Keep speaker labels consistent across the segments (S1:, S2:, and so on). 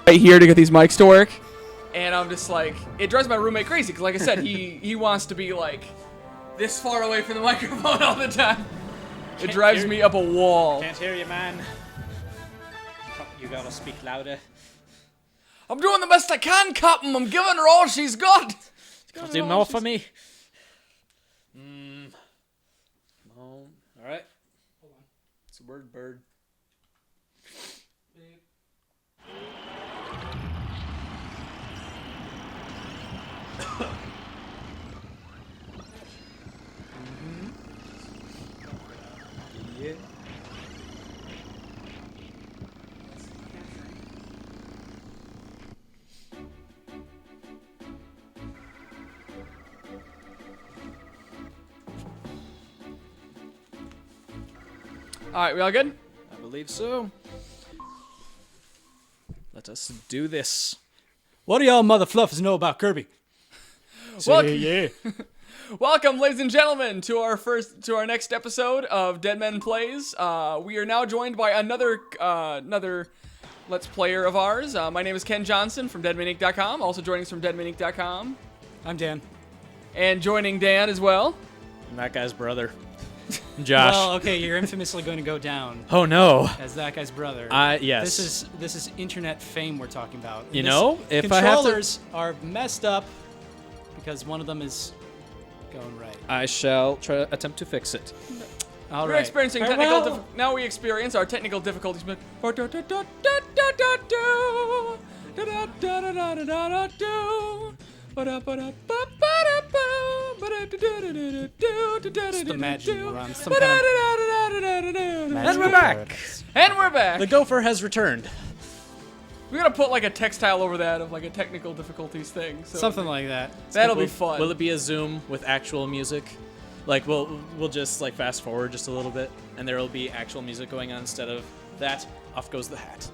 S1: right here to get these mics to work. And I'm just like, it drives my roommate crazy because, like I said, he wants to be like this far away from the microphone all the time. It drives me up a wall.
S2: Can't hear you, man. You gotta speak louder.
S1: I'm doing the best I can, Captain. I'm giving her all she's got.
S2: Do more for me. All right.
S1: Hold on.
S2: It's a word, bird. Yeah.
S1: All right, we all good?
S2: I believe so. Let us do this. What do y'all mother fluffers know about Kirby?
S1: Welcome, welcome, ladies and gentlemen, to our next episode of Deadmen Plays. We are now joined by another Let's Player of ours. My name is Ken Johnson from DeadmenInc.com. Also joining us from DeadmenInc.com.
S3: I'm Dan.
S1: And joining Dan as well.
S2: I'm that guy's brother. Josh.
S3: Well, okay, you're infamously going to go down
S2: Oh no.
S3: as that guy's brother.
S2: Yes.
S3: This is internet fame we're talking about.
S2: You know, if I have to,
S3: controllers are messed up because one of them is going right.
S2: I shall try attempt to fix it.
S3: All
S1: We're
S3: right.
S1: experiencing
S2: Farewell.
S1: now we experience our technical difficulties.
S3: It's the magic run. Some kind of
S2: And we're back.
S1: And we're back.
S2: The gopher has returned.
S1: We're gonna put like a text tile over that of like a technical difficulties thing. So
S3: Something like that.
S1: that'll be fun.
S2: Will it be a Zoom with actual music? Like we'll just like fast forward just a little bit, and there will be actual music going on instead of that. Off goes the hat.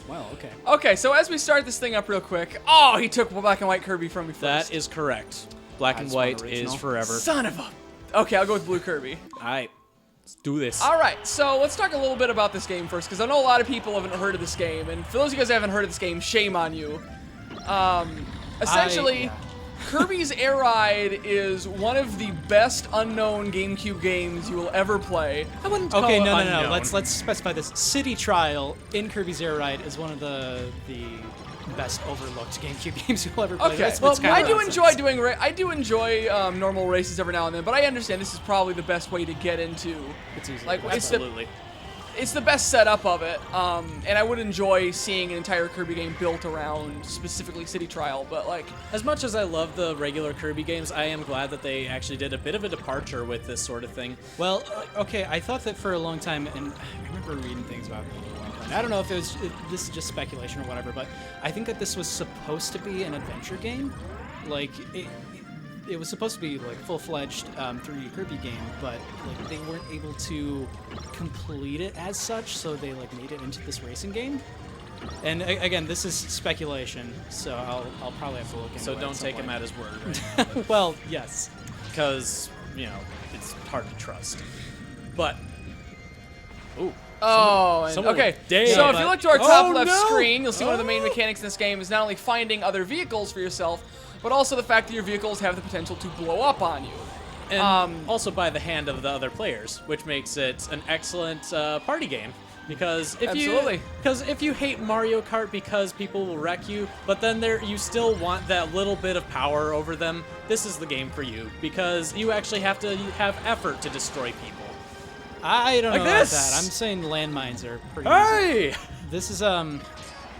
S3: Well, okay.
S1: Okay, so as we start this thing up real quick, oh, he took black and white Kirby from me first.
S2: That is correct. Black and
S3: just want
S2: white
S3: original.
S2: is forever.
S1: Son of a. Okay, I'll go with blue Kirby.
S2: All right, let's do this.
S1: All right, so let's talk a little bit about this game first, because I know a lot of people haven't heard of this game, and for those of you guys who haven't heard of this game, shame on you. Essentially,
S3: yeah.
S1: Kirby's Air Ride is one of the best unknown GameCube games you will ever play.
S2: I wouldn't call
S3: Okay,
S2: it
S3: no.
S2: unknown.
S3: Let's specify this. City Trial in Kirby's Air Ride is one of the best overlooked GameCube games you'll ever play.
S1: Okay,
S3: That's
S1: well,
S3: what's kinda
S1: I do
S3: nonsense.
S1: enjoy doing normal races every now and then, but I understand this is probably the best way to get into.
S3: It's easy.
S1: Like,
S2: Absolutely.
S1: It's the best setup of it, and I would enjoy seeing an entire Kirby game built around specifically City Trial, but like...
S2: As much as I love the regular Kirby games, I am glad that they actually did a bit of a departure with this sort of thing.
S3: Well, okay, I thought that for a long time, and I remember reading things about it at one point. I don't know if this is just speculation or whatever, but I think that this was supposed to be an adventure game. Like, it was supposed to be like full-fledged 3D Kirby game, but like they weren't able to complete it as such, so they like made it into this racing game. And again, this is speculation, so I'll probably have to look into it.
S2: So don't
S3: at some
S2: take him
S3: point.
S2: at his word, right?
S3: Well, yes.
S2: Because, you know, it's hard to trust. But, ooh.
S1: Oh, and,
S2: someone
S1: okay.
S2: damn.
S1: So if
S3: but-
S1: you look to our top
S2: Oh,
S1: left
S2: no.
S1: screen, you'll see one of the main mechanics in this game is not only finding other vehicles for yourself, but also the fact that your vehicles have the potential to blow up on you.
S2: And also by the hand of the other players, which makes it an excellent party game. Because if you hate Mario Kart because people will wreck you, but then you still want that little bit of power over them, this is the game for you. Because you actually have to have effort to destroy people.
S3: I don't
S2: Like
S3: know about
S2: this.
S3: that. I'm saying landmines are pretty easy.
S2: Hey!
S3: This is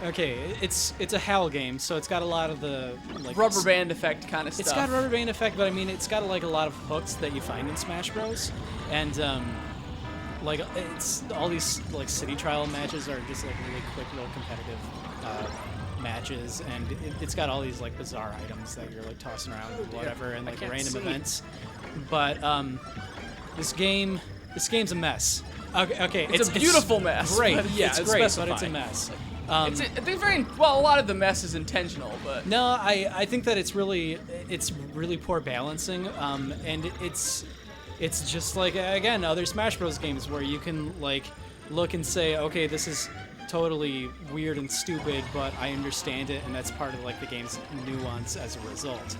S3: okay. It's a HAL game, so it's got a lot of the like
S1: Rubber band effect kind of stuff.
S3: It's got rubber band effect, but I mean it's got like a lot of hooks that you find in Smash Bros. And like it's all these like City Trial matches are just like really quick, real competitive matches, and it's got all these like bizarre items that you're like tossing around and whatever, and like
S2: can't
S3: random
S2: see.
S3: events. But this game's a mess. Okay,
S1: It's a beautiful mess,
S3: Great,
S1: but
S3: yeah, it's
S2: it's
S3: great, but
S2: specifying.
S3: it's a mess.
S1: Well, a lot of the mess is intentional, but
S3: No, I think that it's really poor balancing, and it's just like again other Smash Bros games where you can like look and say, okay, this is totally weird and stupid, but I understand it, and that's part of like the game's nuance as a result.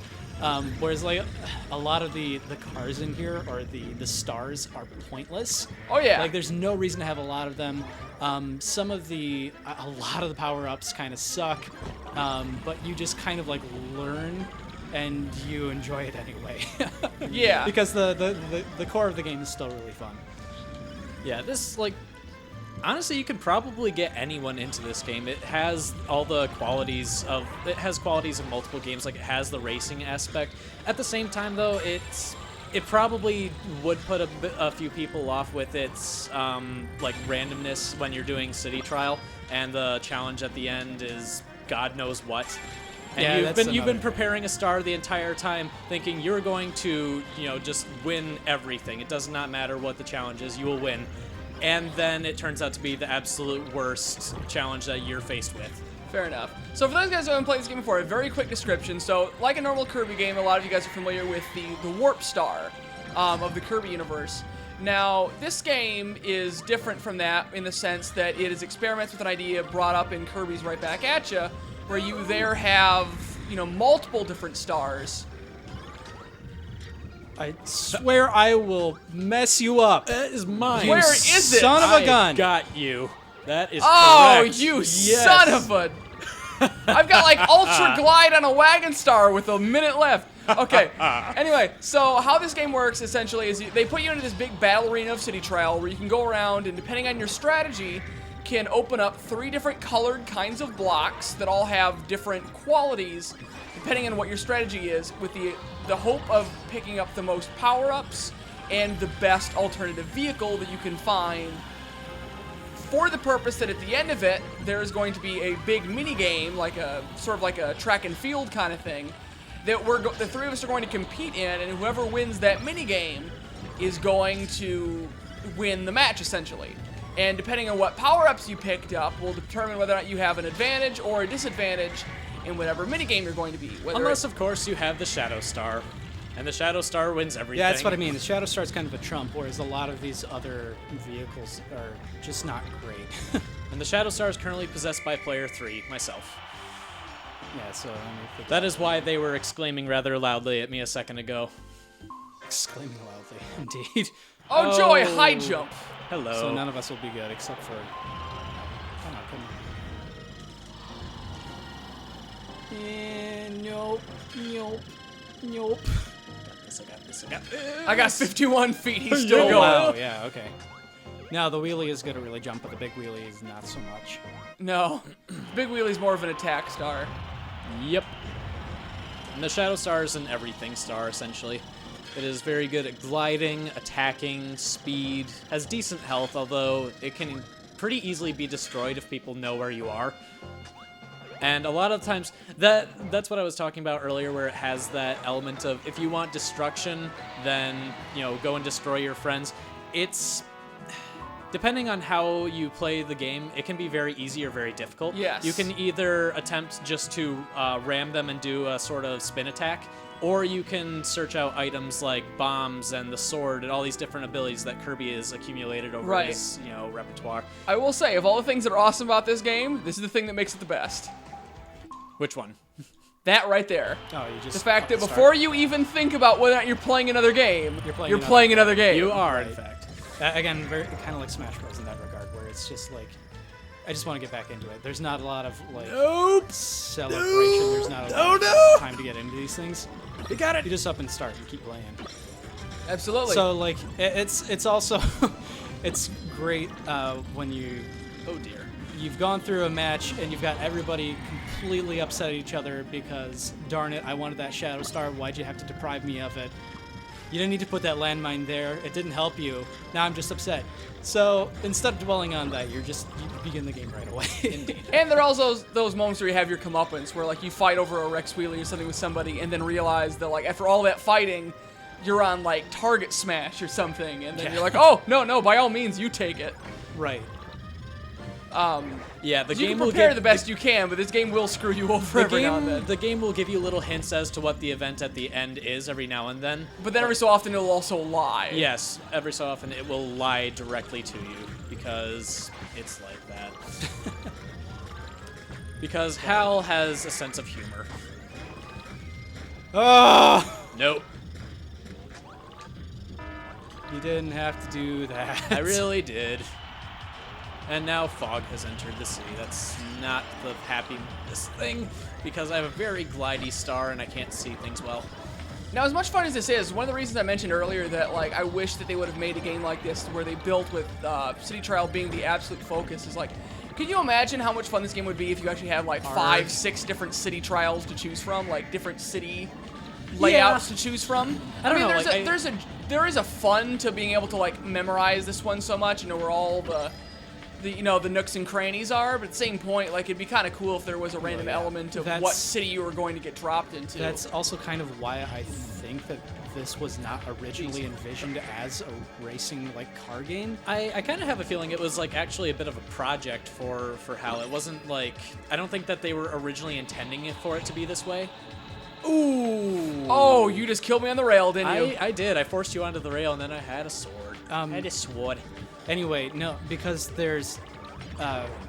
S3: Whereas like a lot of the cars in here or the stars are pointless.
S1: Oh yeah.
S3: Like there's no reason to have a lot of them. A lot of the power-ups kind of suck, but you just kind of like learn and you enjoy it anyway.
S1: Yeah.
S3: Because the core of the game is still really fun.
S2: Yeah, this, like, honestly, you could probably get anyone into this game. It has all the qualities of, it has qualities of multiple games, like it has the racing aspect. At the same time, though, it probably would put a few people off with its, like, randomness when you're doing City Trial, and the challenge at the end is God knows what. And
S3: yeah,
S2: you've been preparing a star the entire time, thinking you're going to, just win everything. It does not matter what the challenge is, you will win. And then it turns out to be the absolute worst challenge that you're faced with.
S1: Fair enough. So for those guys who haven't played this game before, a very quick description. So like a normal Kirby game, a lot of you guys are familiar with the Warp Star of the Kirby universe. Now, this game is different from that in the sense that it is experiments with an idea brought up in Kirby's Right Back At Ya, where you there have, multiple different stars.
S3: I swear I will mess you up.
S2: That is mine.
S1: Where is it?
S3: Son of a gun.
S2: I got you. That is
S1: Oh,
S2: correct.
S1: you
S2: Yes.
S1: son of a... I've got like Ultra Glide on a Wagon Star with a minute left. Okay. Anyway, so how this game works essentially is they put you into this big battle arena of City Trial where you can go around and depending on your strategy can open up 3 different colored kinds of blocks that all have different qualities depending on what your strategy is, with the hope of picking up the most power-ups and the best alternative vehicle that you can find, for the purpose that at the end of it there is going to be a big mini game, like a sort of like a track and field kind of thing, that the 3 of us are going to compete in, and whoever wins that mini game is going to win the match essentially. And depending on what power-ups you picked up will determine whether or not you have an advantage or a disadvantage in whatever minigame you're going to be.
S2: Unless, of course, you have the Shadow Star. And the Shadow Star wins everything.
S3: Yeah, that's what I mean. The Shadow Star is kind of a trump, whereas a lot of these other vehicles are just not great.
S2: And the Shadow Star is currently possessed by player 3, myself.
S3: Yeah, so...
S2: That is why they were exclaiming rather loudly at me a second ago.
S3: Exclaiming loudly, indeed.
S1: Oh, joy! High jump!
S2: Hello.
S3: So none of us will be good, except for... Come on, come on. And nope.
S1: I got 51 feet, he's still
S3: Oh,
S1: going.
S3: wow, yeah, okay. Now, the wheelie is going to really jump, but the big wheelie is not so much.
S1: No. Big Wheelie's more of an attack star.
S2: Yep. And the Shadow Star is an everything star, essentially. It is very good at gliding, attacking, speed, has decent health, although it can pretty easily be destroyed if people know where you are. And a lot of times, that's what I was talking about earlier, where it has that element of, if you want destruction, then, go and destroy your friends. It's... Depending on how you play the game, it can be very easy or very difficult.
S1: Yes.
S2: You can either attempt just to ram them and do a sort of spin attack, or you can search out items like bombs and the sword and all these different abilities that Kirby has accumulated over his, repertoire.
S1: I will say, of all the things that are awesome about this game, this is the thing that makes it the best.
S2: Which one?
S1: That right there.
S3: Oh, you just...
S1: The fact that before you even think about whether or not you're playing another game, you're playing another game.
S2: You are,
S3: Right.
S2: in fact.
S3: Again, very kind of like Smash Bros. In that regard, where it's just like... I just want to get back into it. There's not a lot of, like... Celebration. There's not a lot of time to get into these things.
S2: You got it!
S3: You just up and start and keep playing.
S1: Absolutely.
S3: So, like, it's also... it's great when you...
S1: Oh, dear.
S3: You've gone through a match and you've got everybody completely upset at each other because, darn it, I wanted that Shadow Star. Why'd you have to deprive me of it? You didn't need to put that landmine there. It didn't help you. Now I'm just upset. So instead of dwelling on that, you begin the game right away.
S1: Indeed. And there are also those moments where you have your comeuppance, where like you fight over a Rex Wheelie or something with somebody, and then realize that like after all that fighting, you're on like Target Smash or something, and then you're like, oh no, by all means, you take it.
S3: Right.
S2: Yeah, the
S1: you
S2: game
S1: can
S2: will
S1: prepare the best you can, but this game will screw you over every now and then.
S2: The game will give you little hints as to what the event at the end is every now and then.
S1: But then every so often it'll also lie.
S2: Yes, every so often it will lie directly to you because it's like that. Because Hal has a sense of humor.
S3: Oh!
S2: Nope.
S3: You didn't have to do that.
S2: I really did. And now fog has entered the city. That's not the happiness thing, because I have a very glidey star and I can't see things well.
S1: Now, as much fun as this is, one of the reasons I mentioned earlier that like I wish that they would have made a game like this where they built with City Trial being the absolute focus is like, could you imagine how much fun this game would be if you actually had like 5, 6 different city trials to choose from, like different city layouts to choose from?
S2: I don't know.
S1: There is a fun to being able to like memorize this one so much and know where all the nooks and crannies are, but at the same point, like, it'd be kind of cool if there was a random element of what city you were going to get dropped into.
S3: That's also kind of why I think that this was not originally envisioned as a racing, like, car game.
S2: I kind of have a feeling it was, like, actually a bit of a project for Hal. It wasn't, like, I don't think that they were originally intending it for it to be this way.
S1: Ooh. Oh, you just killed me on the rail, didn't you?
S2: I did. I forced you onto the rail, and then I had a sword. I had a sword.
S3: Anyway, no, because there's,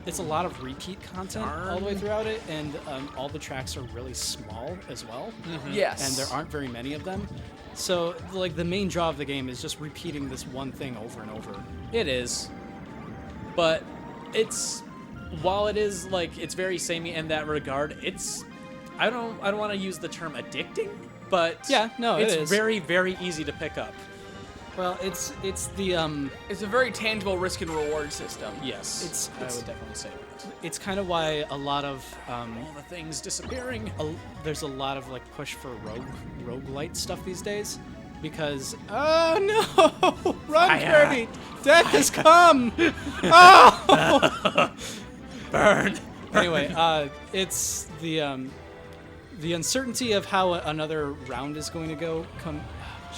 S3: it's a lot of repeat content all the way throughout it, and all the tracks are really small as well.
S1: Mm-hmm. Yes.
S3: And there aren't very many of them. So, like, the main draw of the game is just repeating this one thing over and over.
S2: It is. But while it is, like, it's very samey in that regard, I don't want to use the term addicting, but
S3: yeah, no,
S2: it's very, very easy to pick up.
S3: Well, it's
S1: a very tangible risk and reward system.
S2: Yes, I would definitely say that.
S3: It's kind of why a lot of
S2: all the things disappearing.
S3: There's a lot of like push for roguelite stuff these days, because oh no, run Kirby, death has come. Oh,
S2: burn.
S3: Anyway, it's the uncertainty of how another round is going to go.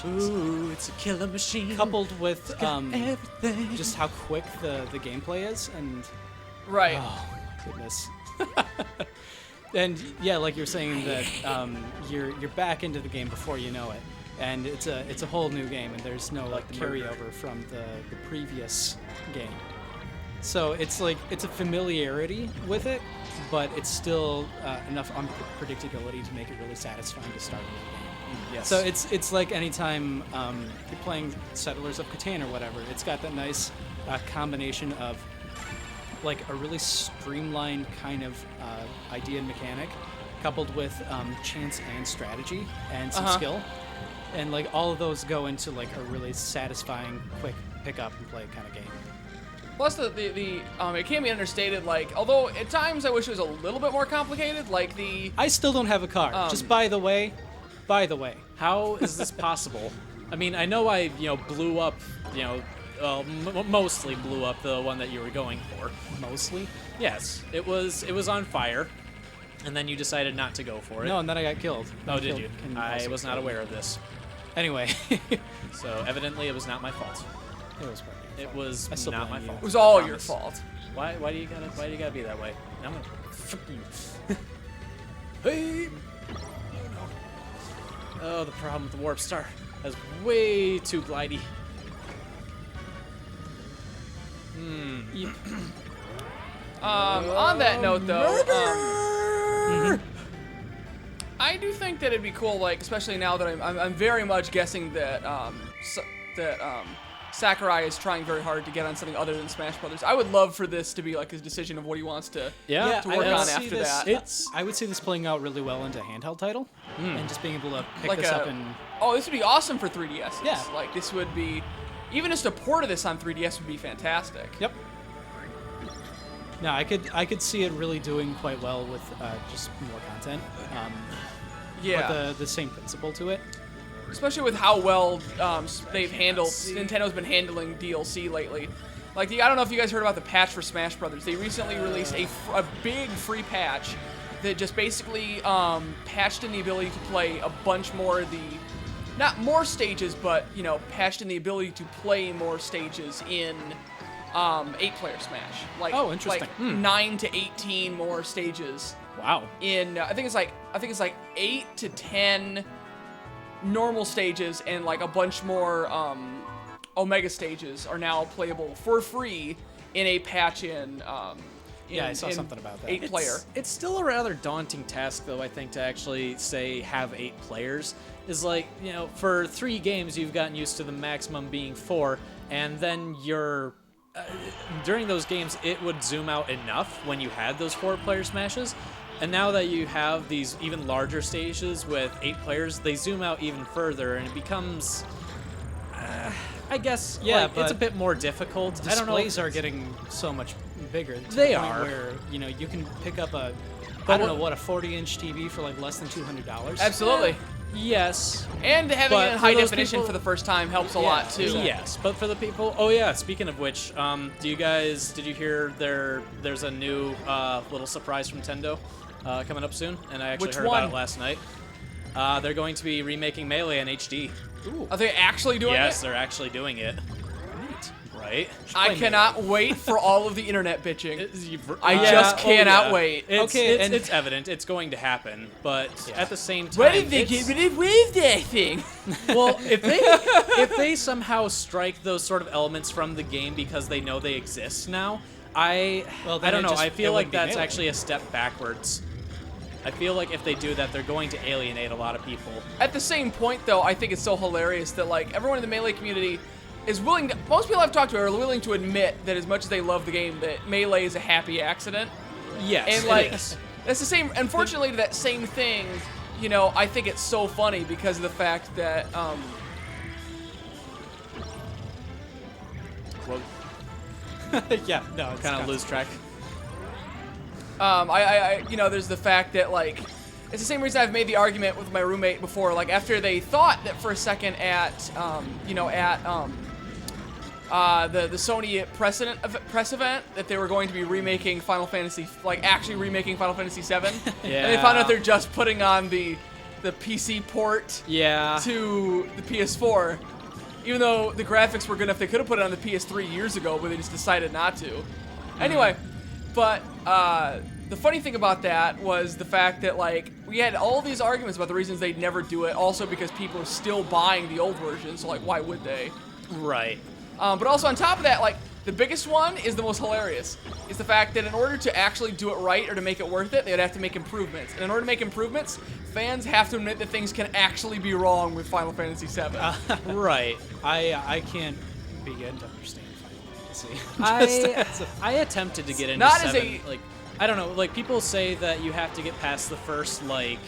S2: Ooh, it's a killer machine.
S3: Coupled with just how quick the gameplay is, and
S1: right.
S3: Oh my goodness. And yeah, like you're saying that you're back into the game before you know it, and it's a whole new game, and there's no like carryover from the previous game. So it's like it's a familiarity with it, but it's still enough unpredictability to make it really satisfying to start with the game.
S2: Yes.
S3: So it's like anytime you're playing Settlers of Catan or whatever, it's got that nice combination of like a really streamlined kind of idea and mechanic, coupled with chance and strategy and some skill, and like all of those go into like a really satisfying, quick pick up and play kind of game.
S1: Plus, it can't be understated. Like, although at times I wish it was a little bit more complicated. Like
S3: I still don't have a car. Just by the way,
S2: how is this possible? I mean, I know I blew up, mostly blew up the one that you were going for.
S3: Mostly?
S2: Yes, it was on fire, and then you decided not to go for it.
S3: No, and then I got killed.
S2: Oh, did you? I was not aware of this.
S3: Anyway,
S2: so evidently it was not my fault.
S3: It was probably your fault.
S2: It was not my fault.
S1: It was all your fault.
S2: Why do you gotta be that way? I'm gonna fuck you. Hey. Oh, the problem with the warp star. That's way too glidey.
S1: On that note, though, I do think that it'd be cool, like, especially now that I'm very much guessing that Sakurai is trying very hard to get on something other than Smash Brothers. I would love for this to be like his decision of what he wants to work on after that.
S3: I would see this playing out really well into a handheld title, and just being able to pick this up and.
S1: Oh, this would be awesome for 3DS.
S3: Yeah,
S1: like this would be, even just a port of this on 3DS would be fantastic.
S3: Yep. No, I could see it really doing quite well with just more content. But the same principle to it.
S1: Especially with how well Nintendo's been handling DLC lately. Like, I don't know if you guys heard about the patch for Smash Brothers. They recently released a big free patch that just basically patched in the ability to play a bunch more of the, not more stages, but patched in the ability to play more stages in 8-player Smash. Like,
S3: oh, interesting.
S1: Like 9 to 18 more stages.
S3: Wow.
S1: In I think it's like 8 to 10 normal stages and like a bunch more Omega stages are now playable for free in a patch
S3: I saw something about that.
S1: 8-player.
S2: It's still a rather daunting task, though, I think, to actually say have 8 players. Is like, you know, for 3 games, you've gotten used to the maximum being 4, and then you're... during those games, it would zoom out enough when you had those 4-player Smashes. And now that you have these even larger stages with 8 players, they zoom out even further, and it becomes... I guess but it's a bit more difficult. I don't know.
S3: Displays are getting so much bigger. To
S2: They
S3: the point
S2: are.
S3: Where, you know, you can pick up a 40-inch TV for like less than $200.
S1: Absolutely.
S2: Yes.
S1: And having
S2: But
S1: it in
S2: for
S1: high
S2: those
S1: definition
S2: people-
S1: for the first time helps a lot too.
S3: exactly.
S2: Yes, but for the people... Oh, yeah, speaking of which, did you hear there's a new little surprise from Nintendo coming up soon? And I actually
S1: Which
S2: heard
S1: one?
S2: about it last night. They're going to be remaking Melee in HD.
S3: Ooh.
S1: Are they actually doing
S2: Yes,
S1: it?
S2: they're actually doing it.
S3: Neat.
S2: Right?
S1: I cannot wait for all of the internet bitching. I
S2: Yeah,
S1: just
S2: oh,
S1: cannot
S2: yeah.
S1: wait.
S2: It's evident. It's going to happen. But at the same time...
S1: Why did they get rid of that thing?
S2: Well, if they somehow strike those sort of elements from the game because they know they exist now, I don't know. I feel like that's
S3: Melee.
S2: actually a step backwards. I feel like if they do that, they're going to alienate a lot of people.
S1: At the same point, though, I think it's so hilarious that like everyone in the Melee community is willing to, most people I've talked to are willing to admit that as much as they love the game, that Melee is a happy accident.
S2: Yes,
S1: And like, that's the same, unfortunately, to that same thing, you know, I think it's so funny because of the fact that,
S3: Yeah, no, it's
S2: kind of lose track.
S1: you know, there's the fact that, like, it's the same reason I've made the argument with my roommate before. Like, after they thought that for a second at, the Sony press event that they were going to be remaking Final Fantasy, like, actually remaking Final Fantasy VII.
S2: Yeah.
S1: And they found out they're just putting on the PC port
S2: Yeah.
S1: to the PS4. Even though the graphics were good enough, they could have put it on the PS3 years ago, but they just decided not to. Anyway, but the funny thing about that was the fact that, like, we had all these arguments about the reasons they'd never do it, also because people are still buying the old version, so, like, why would they?
S2: Right.
S1: But also on top of that, like, the biggest one is the most hilarious, is the fact that in order to actually do it right or to make it worth it, they'd have to make improvements. And in order to make improvements, fans have to admit that things can actually be wrong with Final Fantasy VII.
S2: Right.
S3: I can't begin to understand Final Fantasy.
S2: I attempted to get into
S1: Not as
S2: 7.
S1: a-
S2: Like, I don't know. Like, people say that you have to get past the first, like,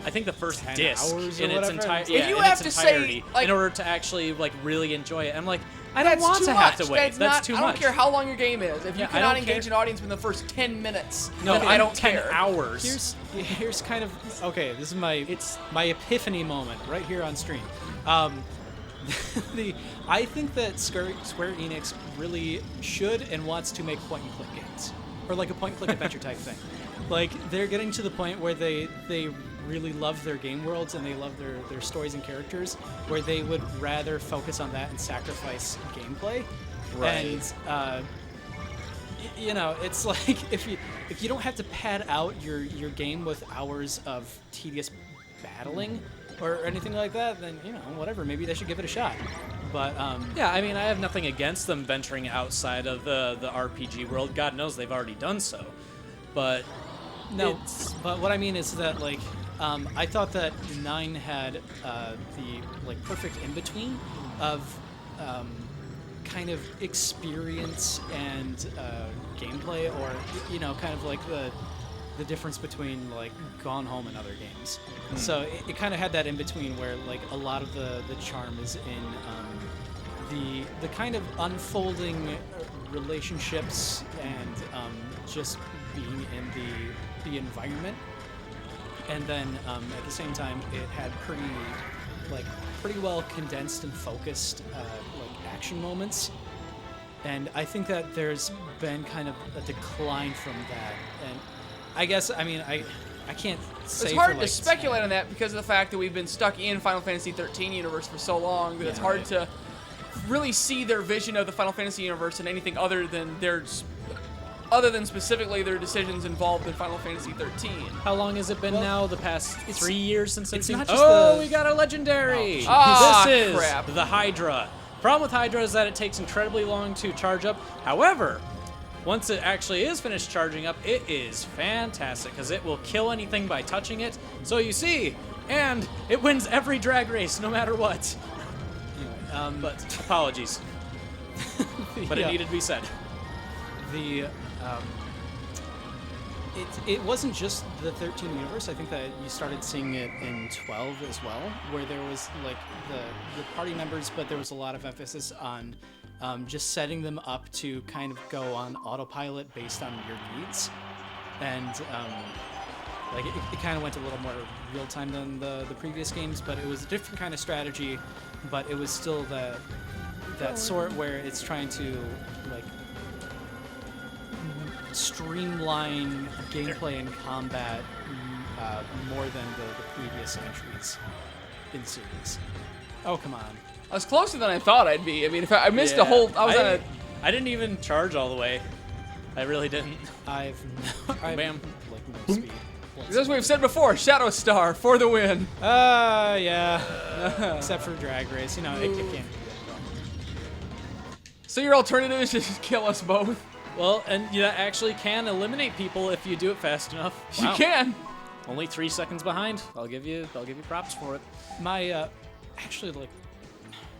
S2: I think the first
S3: 10
S2: disc
S3: hours or
S2: in its
S3: whatever?
S2: entirety.
S1: If you
S2: in
S1: have
S2: its
S1: to say,
S2: entirety,
S1: like-
S2: in order to actually like really enjoy it. I'm like, I don't
S1: That's
S2: want
S1: too
S2: to
S1: much.
S2: have to wait.
S1: That's
S2: too
S1: I
S2: much.
S1: don't care how long your game is. If you
S2: Yeah, I
S1: cannot
S2: don't
S1: engage
S2: care.
S1: an audience within the first 10 minutes,
S2: No,
S1: then I don't
S2: 10
S1: care.
S2: hours.
S3: Here's kind of okay. This is my epiphany moment right here on stream. I think that Square Enix really should and wants to make point-and-click games, or like a point-and-click adventure type thing. Like, they're getting to the point where they really love their game worlds and they love their stories and characters, where they would rather focus on that and sacrifice gameplay.
S2: Right.
S3: And you know, it's like if you don't have to pad out your game with hours of tedious battling or anything like that, then, you know, whatever, maybe they should give it a shot. But
S2: Yeah, I mean, I have nothing against them venturing outside of the RPG world. God knows they've already done so. But
S3: no, but what I mean is that, like, I thought that 9 had the like perfect in between of kind of experience and gameplay, or, you know, kind of like the difference between like Gone Home and other games. So it kind of had that in between where, like, a lot of the charm is in the kind of unfolding relationships and just being in the environment. And then at the same time, it had pretty well condensed and focused like action moments. And I think that there's been kind of a decline from that. And I guess, I mean, I can't say
S1: It's hard
S3: for, like,
S1: to speculate on that because of the fact that we've been stuck in Final Fantasy 13 universe for so long that it's hard to really see their vision of the Final Fantasy universe in anything other than specifically their decisions involved in Final Fantasy 13.
S2: How long has it been now? The past 3 years since
S3: it's
S2: they've
S3: not
S2: seen.
S3: just
S2: We got a legendary.
S1: This
S2: is
S1: crap.
S2: the Hydra. Problem with Hydra is that it takes incredibly long to charge up. However, once it actually is finished charging up, it is fantastic because it will kill anything by touching it. So you see, and it wins every drag race no matter what.
S3: Anyway,
S2: But apologies. But it needed to be said.
S3: It wasn't just the 13 universe. I think that you started seeing it in 12 as well, where there was like the party members, but there was a lot of emphasis on just setting them up to kind of go on autopilot based on your needs, and like it kind of went a little more real time than the previous games, but it was a different kind of strategy, but it was still that sort where it's trying to like streamline gameplay and combat more than the previous entries in series. Oh, come on.
S1: I was closer than I thought I'd be. I mean, if I missed a whole... I
S2: didn't even charge all the way. I really didn't.
S3: I've
S2: Bam.
S3: like no speed.
S1: As we've said before, Shadow Star for the win.
S3: Yeah. Except for Drag Race. You know, it can't.
S1: So your alternative is just kill us both?
S2: Well, and you actually can eliminate people if you do it fast enough.
S1: Wow. You can.
S2: Only 3 seconds behind. I'll give you props for it.
S3: My actually like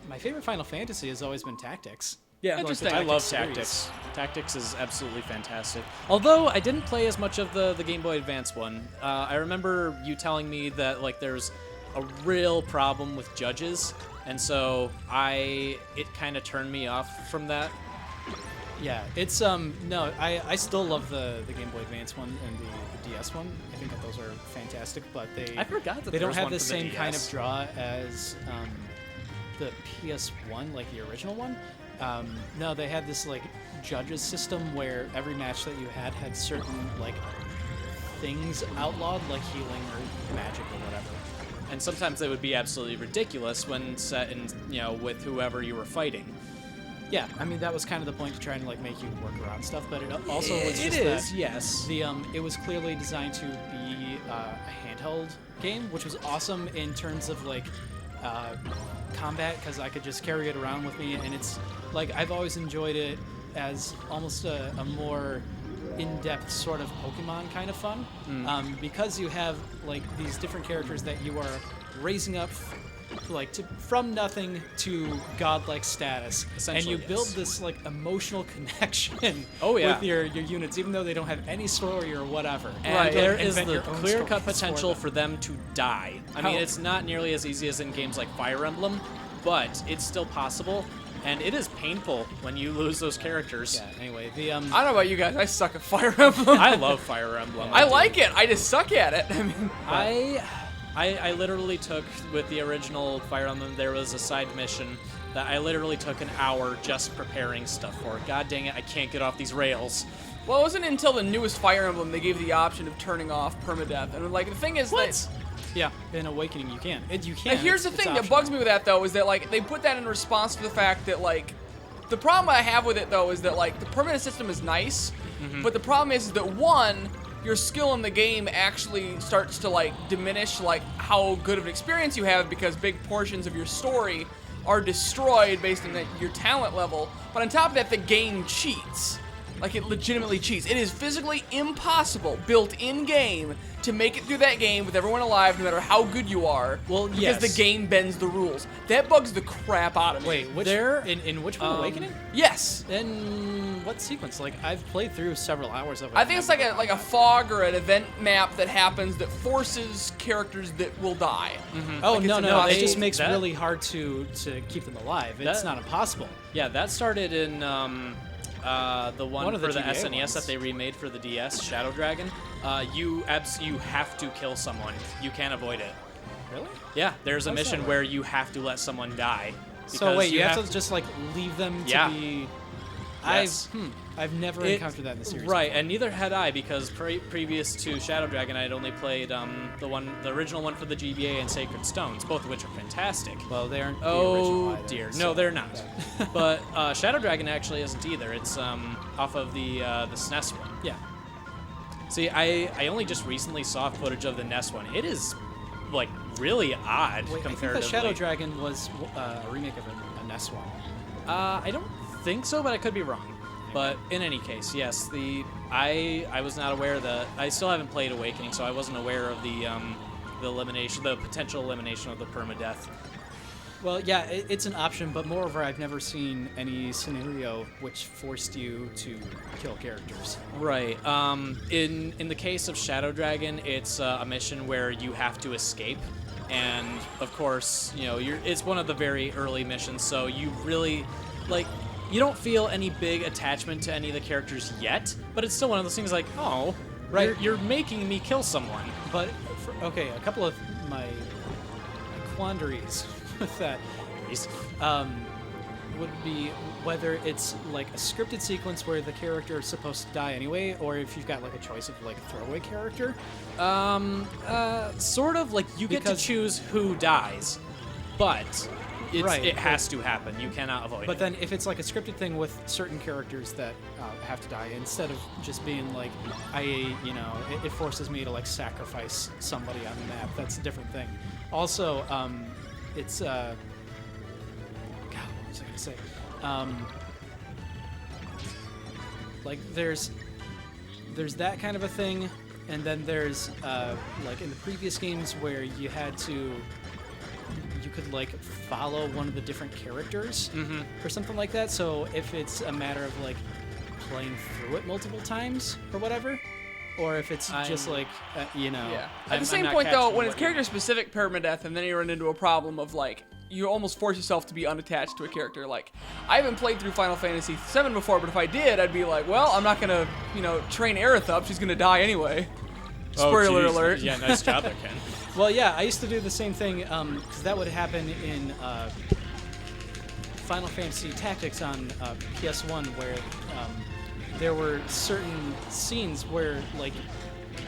S3: my favorite Final Fantasy has always been Tactics.
S2: Yeah,
S1: interesting.
S2: I love Tactics. Tactics is absolutely fantastic. Although I didn't play as much of the Game Boy Advance one. I remember you telling me that like there's a real problem with judges, and so it kind of turned me off from that.
S3: Yeah, it's no, I still love the Game Boy Advance one and the DS one. I think that those are fantastic, but
S2: I forgot that
S3: they don't
S2: there was
S3: have
S2: one
S3: the
S2: for
S3: same
S2: DS.
S3: kind of draw as the PS1, like the original one. No, they had this like judges system where every match that you had certain like things outlawed, like healing or magic or whatever.
S2: And sometimes they would be absolutely ridiculous when set in, with whoever you were fighting.
S3: Yeah, I mean that was kind of the point to try and like make you work around stuff, but it also was
S2: It
S3: just
S2: is,
S3: that
S2: yes.
S3: it was clearly designed to be a handheld game, which was awesome in terms of like combat because I could just carry it around with me, and it's like I've always enjoyed it as almost a more in-depth sort of Pokemon kind of fun, because you have like these different characters that you are raising up like from nothing to godlike status, and you build this like emotional connection with your units, even though they don't have any story or whatever.
S2: And there is the clear-cut potential for them to die. I mean, it's not nearly as easy as in games like Fire Emblem, but it's still possible. And it is painful when you lose those characters.
S3: Yeah, anyway,
S1: I don't know about you guys, I suck at Fire Emblem.
S2: I love Fire Emblem.
S1: I like it, I just suck at it. I mean,
S2: I literally took, with the original Fire Emblem, there was a side mission that I literally took an hour just preparing stuff for. God dang it, I can't get off these rails.
S1: Well, it wasn't until the newest Fire Emblem they gave the option of turning off permadeath. And like the thing is that...
S3: Yeah, in Awakening you can. You can.
S1: Now, here's the thing that bugs me with that, though, is that, like, they put that in response to the fact that, like, the problem I have with it, though, is that, like, the permanent system is nice, but the problem is that, one, your skill in the game actually starts to, like, diminish, like, how good of an experience you have because big portions of your story are destroyed based on your talent level. But on top of that, the game cheats. Like, it legitimately cheats. It is physically impossible, built in-game, to make it through that game with everyone alive, no matter how good you are.
S2: Well,
S1: because the game bends the rules. That bugs the crap out of me.
S3: Wait, in which one? Awakening?
S1: Yes.
S3: In what sequence? Like, I've played through several hours of it.
S1: I think it's like a fog or an event map that happens that forces characters that will die.
S3: Oh,
S1: Like,
S3: no,
S1: it
S3: it just makes it really hard to keep them alive. It's not impossible.
S2: Yeah, that started in the one
S3: of the
S2: for the
S3: GBA
S2: SNES
S3: ones.
S2: that they remade for the DS, Shadow Dragon. You have to kill someone. You can't avoid it.
S3: Really?
S2: Yeah, there's a
S3: How's that
S2: mission
S3: work?
S2: where you have to let someone die.
S3: So wait, you have
S2: because
S3: to just like leave them to
S2: Yeah.
S3: be.
S2: Yes.
S3: I've never encountered that in the series.
S2: Right,
S3: before.
S2: and neither had I, because previous to Shadow Dragon, I had only played the original one for the GBA and Sacred Stones, both of which are fantastic.
S3: Well, they aren't the original either,
S2: dear,
S3: so-
S2: no, they're not. But Shadow Dragon actually isn't either. It's off of the SNES one.
S3: Yeah.
S2: See, I only just recently saw footage of the NES one. It is like really odd
S3: Wait, I think
S2: comparatively.
S3: that Shadow Dragon was a remake of a NES one.
S2: I don't think so, but I could be wrong. But in any case, yes, I was not aware that I still haven't played Awakening, so I wasn't aware of the potential elimination of the permadeath.
S3: Well, yeah, it's an option, but moreover, I've never seen any scenario which forced you to kill characters.
S2: Right. In the case of Shadow Dragon, it's a mission where you have to escape, and of course, it's one of the very early missions, so you really you don't feel any big attachment to any of the characters yet, but it's still one of those things like, oh,
S3: Right.
S2: you're making me kill someone.
S3: But, a couple of my quandaries with that would be whether it's like a scripted sequence where the character is supposed to die anyway, or if you've got like a choice of like a throwaway character.
S2: Sort of like you get to
S3: Because-
S2: choose who dies, but
S3: Right,
S2: it has to happen. You cannot avoid
S3: But
S2: it.
S3: then if it's like a scripted thing with certain characters that have to die, instead of just being like, it forces me to like sacrifice somebody on the map. That's a different thing. Also, it's, God, what was I going to say? Like there's that kind of a thing, and then there's like in the previous games where you could like follow one of the different characters or something like that. So if it's a matter of like playing through it multiple times or whatever, or if it's just like
S1: Yeah. At
S2: I'm
S1: the same
S2: not
S1: point, though,
S2: catching
S1: when it's
S2: what you-
S1: character-specific permadeath, and then you run into a problem of like you almost force yourself to be unattached to a character. Like I haven't played through Final Fantasy VII before, but if I did, I'd be like, well, I'm not gonna train Aerith up. She's gonna die anyway. Spoiler
S2: geez.
S1: alert.
S2: Yeah, nice job there, Ken.
S3: Well, yeah, I used to do the same thing because that would happen in Final Fantasy Tactics on PS1, where there were certain scenes where, like,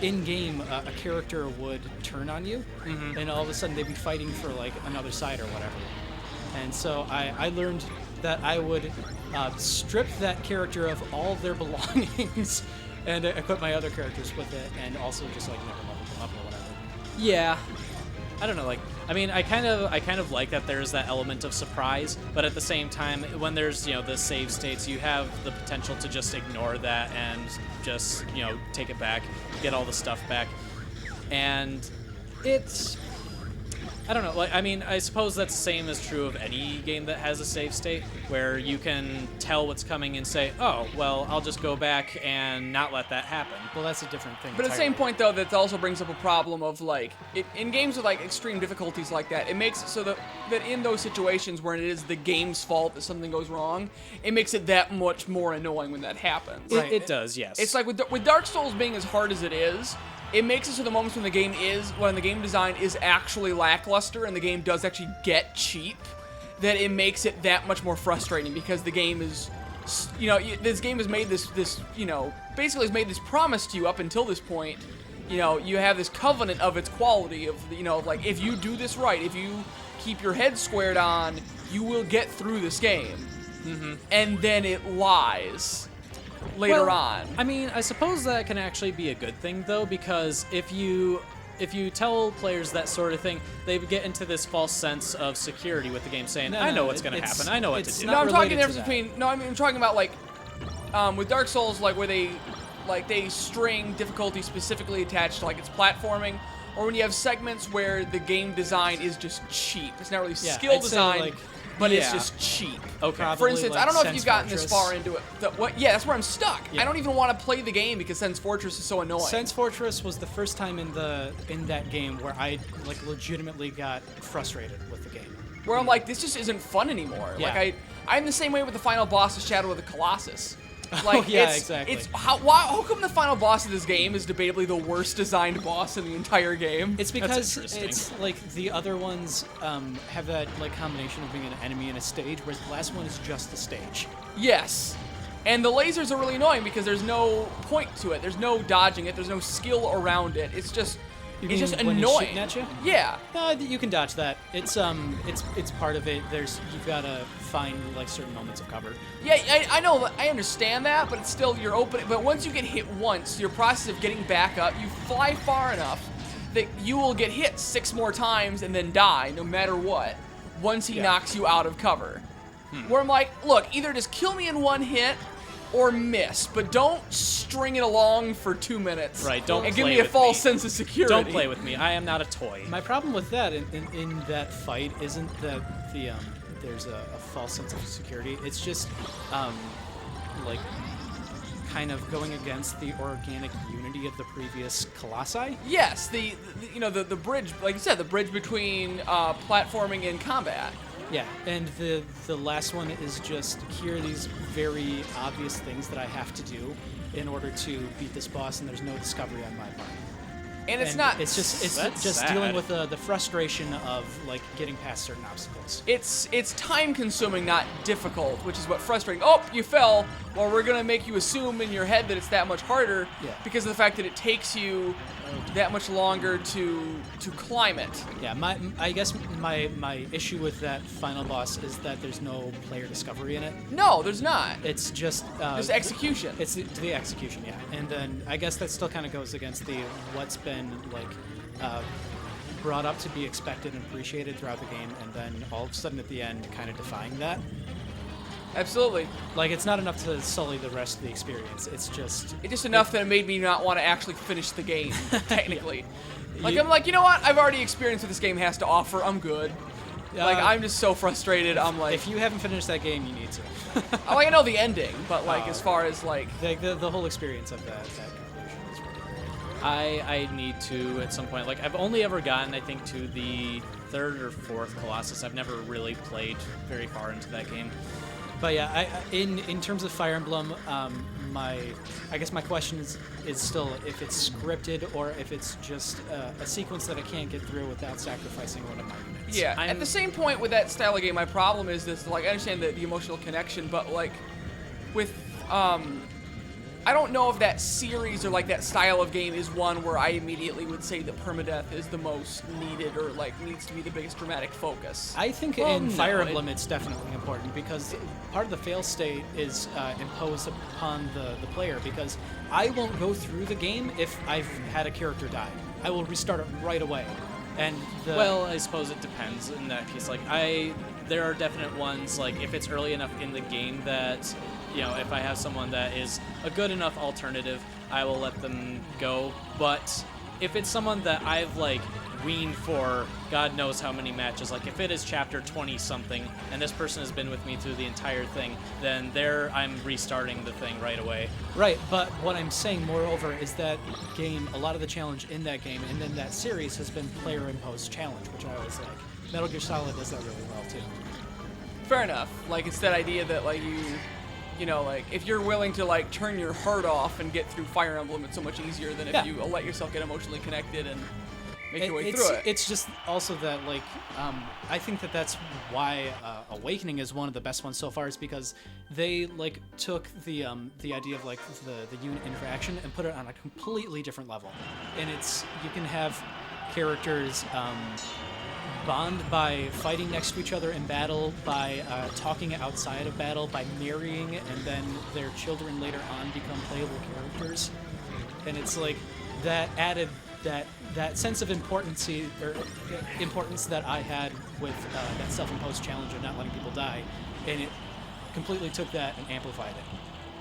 S3: in-game, a character would turn on you, and all of a sudden they'd be fighting for, like, another side or whatever. And so I learned that I would strip that character of all of their belongings and equip my other characters with it, and also just, like, never level them up or whatever.
S2: Yeah. I don't know, I kind of like that there's that element of surprise, but at the same time, when there's, the save states, you have the potential to just ignore that and just, take it back, get all the stuff back. And it's, I don't know, I suppose that's the same is true of any game that has a save state, where you can tell what's coming and say, oh, well, I'll just go back and not let that happen.
S3: Well, that's a different thing.
S1: But at the same
S3: entirely.
S1: point, though, that also brings up a problem of, like, in games with, like, extreme difficulties like that, it makes it so that in those situations where it is the game's fault that something goes wrong, it makes it that much more annoying when that happens.
S2: It does, yes.
S1: It's like with Dark Souls being as hard as it is, it makes it so the moments when the game design is actually lackluster and the game does actually get cheap, that it makes it that much more frustrating because the game is, this game has made this basically has made this promise to you up until this point. You have this covenant of its quality of, like, if you do this right, if you keep your head squared on, you will get through this game. And then it lies later on.
S2: I mean, I suppose that can actually be a good thing, though, because if you tell players that sort of thing, they get into this false sense of security with the game, saying, I know what's going to happen, I know what to do.
S1: No, I'm talking
S3: related to
S1: difference between. I'm talking about like, with Dark Souls, like where they string difficulty specifically attached to like its platforming, or when you have segments where the game design is just cheap. It's not really skill
S3: I'd say,
S1: design,
S3: like,
S1: but it's just cheap.
S2: Okay.
S3: Probably,
S1: For instance,
S3: like,
S1: I don't know if
S3: Sense
S1: you've gotten this
S3: Fortress.
S1: far into it. Yeah, that's where I'm stuck.
S3: Yeah.
S1: I don't even want to play the game because Sense Fortress is so annoying.
S3: Sense Fortress was the first time in that game where I like legitimately got frustrated with the game.
S1: Where I'm like, this just isn't fun anymore.
S3: Yeah.
S1: Like I'm the same way with the final boss of Shadow of the Colossus. Like,
S3: yeah,
S1: it's,
S3: exactly.
S1: It's how come the final boss of this game is debatably the worst designed boss in the entire game?
S3: It's because
S2: interesting.
S3: it's like the other ones have that like combination of being an enemy and a stage, whereas the last one is just a stage.
S1: Yes. And the lasers are really annoying because there's no point to it. There's no dodging it. There's no skill around it. It's just just
S3: when he's
S1: annoying.
S3: shooting at you?
S1: Yeah.
S3: You can dodge that. It's part of it. You've got to find like certain moments of cover.
S1: Yeah, I know. I understand that, but it's still you're opening. But once you get hit once, your process of getting back up, you fly far enough that you will get hit 6 more times and then die, no matter what. Once he knocks you out of cover. Where I'm like, look, either just kill me in one hit or miss, but don't string it along for 2 minutes.
S2: Right, don't
S1: and
S2: play
S1: give me a
S2: with
S1: false
S2: me.
S1: sense of security.
S2: Don't play with me. I am not a toy.
S3: My problem with that in that fight isn't that there's a false sense of security. It's just like kind of going against the organic unity of the previous Colossi.
S1: Yes, the bridge, like you said, the bridge between platforming and combat.
S3: Yeah, and the last one is just here are these very obvious things that I have to do in order to beat this boss, and there's no discovery on my part.
S1: And it's not.
S3: It's just
S2: sad.
S3: dealing with the frustration of like getting past certain obstacles.
S1: It's time consuming, not difficult, which is what frustrating. Oh, you fell. Well, we're gonna make you assume in your head that it's that much harder because of the fact that it takes you that much longer to climb it.
S3: Yeah, I guess my issue with that final boss is that there's no player discovery in it.
S1: No, there's not.
S3: It's just
S1: There's execution.
S3: It's the execution, yeah. And then I guess that still kind of goes against the what's been like brought up to be expected and appreciated throughout the game, and then all of a sudden at the end kind of defying that.
S1: Absolutely.
S3: Like, it's not enough to sully the rest of the experience. It's just
S1: enough that it made me not want to actually finish the game, technically. Like, I'm like, you know what? I've already experienced what this game has to offer. I'm good. Like, I'm just so frustrated. I'm like...
S3: If you haven't finished that game, you need to.
S1: I know the ending, but, like, as far as, like...
S3: The whole experience of that conclusion is really great.
S2: I need to at some point. Like, I've only ever gotten, I think, to the 3rd or 4th Colossus. I've never really played very far into that game.
S3: But yeah, in terms of Fire Emblem, I guess my question is still if it's scripted or if it's just a sequence that I can't get through without sacrificing one of my units.
S1: Yeah, at the same point with that style of game, my problem is this, like, I understand the emotional connection, but, like, with, I don't know if that series or, like, that style of game is one where I immediately would say that permadeath is the most needed or, like, needs to be the biggest dramatic focus.
S3: I think in Fire Emblem it's definitely important because part of the fail state is imposed upon the player, because I won't go through the game if I've had a character die. I will restart it right away. And
S2: well, I suppose it depends in that case. Like, there are definite ones, like, if it's early enough in the game that, you know, if I have someone that is a good enough alternative, I will let them go. But if it's someone that I've, like, weaned for God knows how many matches, like, if it is chapter 20-something, and this person has been with me through the entire thing, then I'm restarting the thing right away.
S3: Right, but what I'm saying, moreover, is that game, a lot of the challenge in that game and in that series has been player-imposed challenge, which I always like. Metal Gear Solid does that really well, too.
S1: Fair enough. Like, it's that idea that, like, you know, like, if you're willing to, like, turn your heart off and get through Fire Emblem, it's so much easier than if you let yourself get emotionally connected and make your way through it.
S3: It's just also that, like, I think that's why Awakening is one of the best ones so far, is because they, like, took the idea of, like, the unit interaction and put it on a completely different level. And you can have characters bond by fighting next to each other in battle, by talking outside of battle, by marrying, and then their children later on become playable characters. And it's like that added that sense of importance that I had with that self-imposed challenge of not letting people die, and it completely took that and amplified it.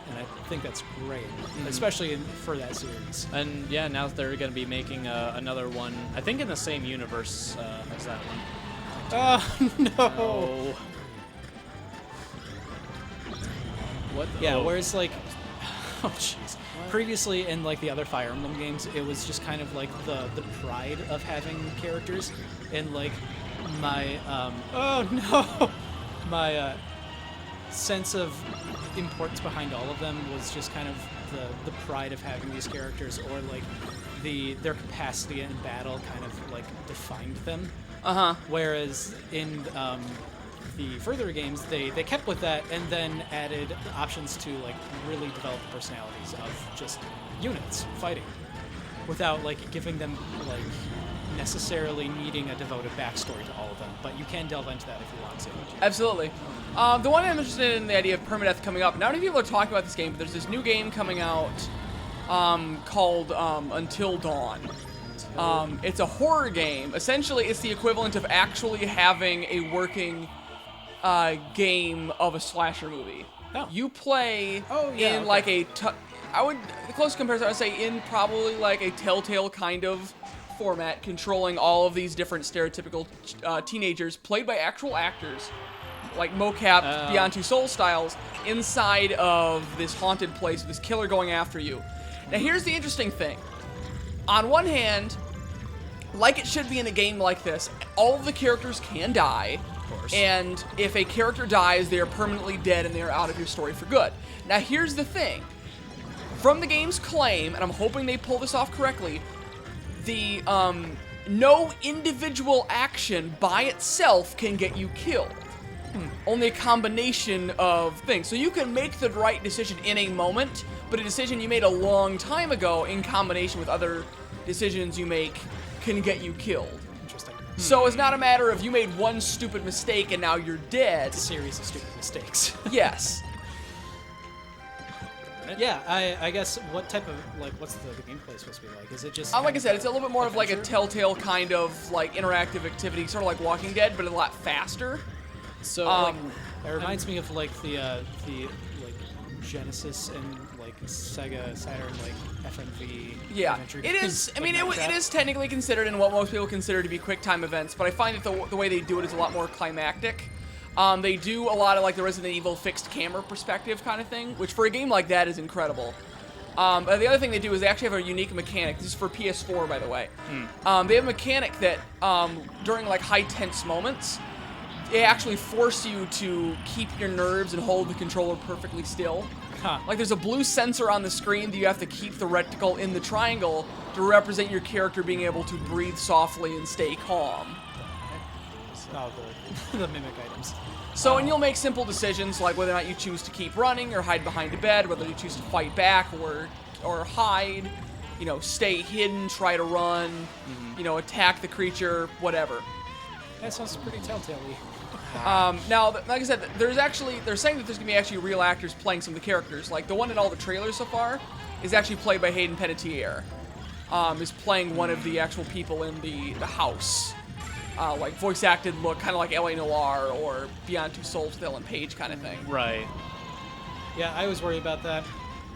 S3: And I think that's great, especially for that series.
S2: And yeah, now they're going to be making another one, I think in the same universe as that one.
S3: Oh, no.
S2: Oh. What?
S3: Whereas, like, oh, jeez. Previously, in, like, the other Fire Emblem games, it was just kind of, like, the pride of having characters. And, like, my, my sense of importance behind all of them was just kind of the pride of having these characters, or, like, their capacity in battle kind of, like, defined them.
S1: Uh-huh.
S3: Whereas in the further games, they kept with that and then added options to like really develop the personalities of just units fighting, without like giving them like necessarily needing a devoted backstory to all of them. But you can delve into that if you want to.
S1: Absolutely. The one I'm interested in, the idea of permadeath coming up. Not many people are talking about this game, but there's this new game coming out called Until Dawn. It's a horror game. Essentially, it's the equivalent of actually having a working game of a slasher movie.
S3: Oh.
S1: You play in like the closest comparison I would say in probably like a Telltale kind of format, controlling all of these different stereotypical teenagers played by actual actors, like mocap Beyond Two Souls styles, inside of this haunted place with this killer going after you. Now here's the interesting thing. On one hand, like it should be in a game like this, all of the characters can die,
S3: Of course.
S1: and if a character dies, they are permanently dead and they are out of your story for good. Now here's the thing. From the game's claim, and I'm hoping they pull this off correctly, the no individual action by itself can get you killed. Only a combination of things. So you can make the right decision in a moment, but a decision you made a long time ago in combination with other decisions you make can get you killed.
S3: Interesting.
S1: So it's not a matter of you made one stupid mistake and now you're dead.
S3: It's a series of stupid mistakes.
S1: Yes.
S3: Yeah, I guess what type of, like, what's the gameplay supposed to be like? Is it just...
S1: Like I said, it's a little bit more of like a
S3: adventure?
S1: Telltale kind of like interactive activity, sort of like Walking Dead, but a lot faster.
S2: So,
S3: It reminds me of like the like Genesis and like Sega Saturn like FMV.
S1: Yeah,
S3: adventure
S1: it
S3: games,
S1: is. I
S3: like
S1: mean, it
S3: Minecraft.
S1: is technically considered in what most people consider to be QuickTime events, but I find that the way they do it is a lot more climactic. They do a lot of like the Resident Evil fixed camera perspective kind of thing, which for a game like that is incredible. But the other thing they do is they actually have a unique mechanic. This is for PS4, by the way. They have a mechanic that during like high tense moments, they actually force you to keep your nerves and hold the controller perfectly still.
S3: Huh.
S1: Like there's a blue sensor on the screen that you have to keep the reticle in the triangle to represent your character being able to breathe softly and stay calm.
S3: Oh, the mimic items.
S1: So, and you'll make simple decisions like whether or not you choose to keep running or hide behind a bed, whether you choose to fight back or hide, you know, stay hidden, try to run, you know, attack the creature, whatever.
S3: That sounds pretty Telltale-y.
S1: Now, like I said, they're saying that there's gonna be actually real actors playing some of the characters. Like the one in all the trailers so far is actually played by Hayden Panettiere. Is playing one of the actual people in the house. Like voice acted look, kind of like L.A. Noire or Beyond Two Souls with Ellen Page kind of thing.
S2: right.
S3: Yeah, I was worried about that.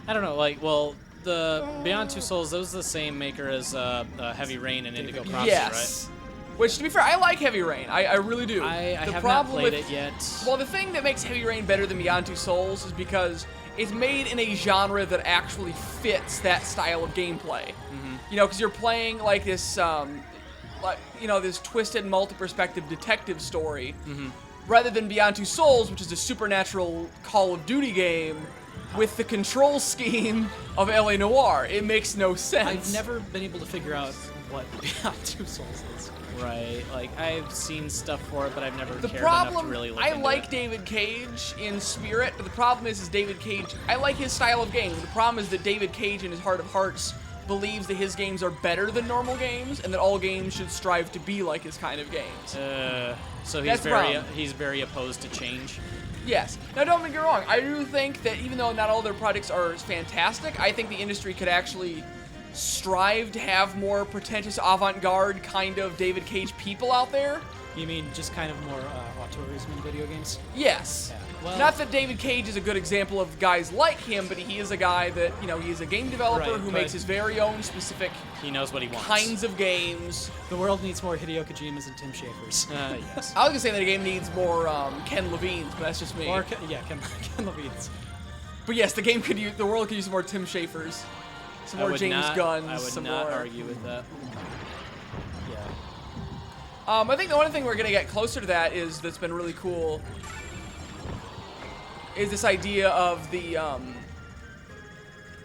S2: I don't know, like, well, the Beyond Two Souls, that was the same maker as Heavy Rain and Indigo Prophecy,
S1: Yes. Which, to be fair, I like Heavy Rain. I really do.
S2: right? I
S1: The
S2: have not
S1: problem
S2: played
S1: with-
S2: it yet.
S1: Well, the thing that makes Heavy Rain better than Beyond Two Souls is because it's made in a genre that actually fits that style of gameplay. You know, because you're playing like this, like you know, this twisted, multi-perspective detective story, rather than Beyond Two Souls, which is a supernatural Call of Duty game with the control scheme of L.A. Noire. It makes no sense.
S3: I've never been able to figure out what Beyond Two Souls is.
S2: Right, like, I've seen stuff for it, but I've never
S1: The
S2: cared enough to
S1: problem,
S2: really look
S1: I
S2: into
S1: like
S2: it.
S1: David Cage in spirit, but the problem is David Cage, I like his style of game. The problem is that David Cage in his heart of hearts believes that his games are better than normal games, and that all games should strive to be like his kind of games.
S2: So
S1: That's the problem.
S2: he's very opposed to change.
S1: Yes. Now, don't get me wrong. I do think that even though not all their projects are fantastic, I think the industry could actually strive to have more pretentious avant-garde kind of David Cage people out there.
S3: You mean just kind of more auteurism in video games?
S1: Yes.
S3: Yeah. Well-
S1: Not that David Cage is a good example of guys like him, but he is a guy that, you know, he's a game developer
S3: Right,
S1: who
S3: but-
S1: makes his very own specific
S2: He knows what he wants.
S1: kinds of games.
S3: The world needs more Hideo Kojimas and Tim Schafers.
S2: Yes.
S1: I was gonna say that a game needs more Ken Levine's, but that's just me.
S3: Or Ken Levine's.
S1: But yes, the world could use some more Tim Schafers, some
S2: I
S1: more
S2: would
S1: James
S2: not,
S1: Gunns,
S2: I would
S1: some
S2: not
S1: more.
S2: argue with that.
S3: Yeah.
S1: I think the one thing we're gonna get closer to that that's been really cool is this idea of the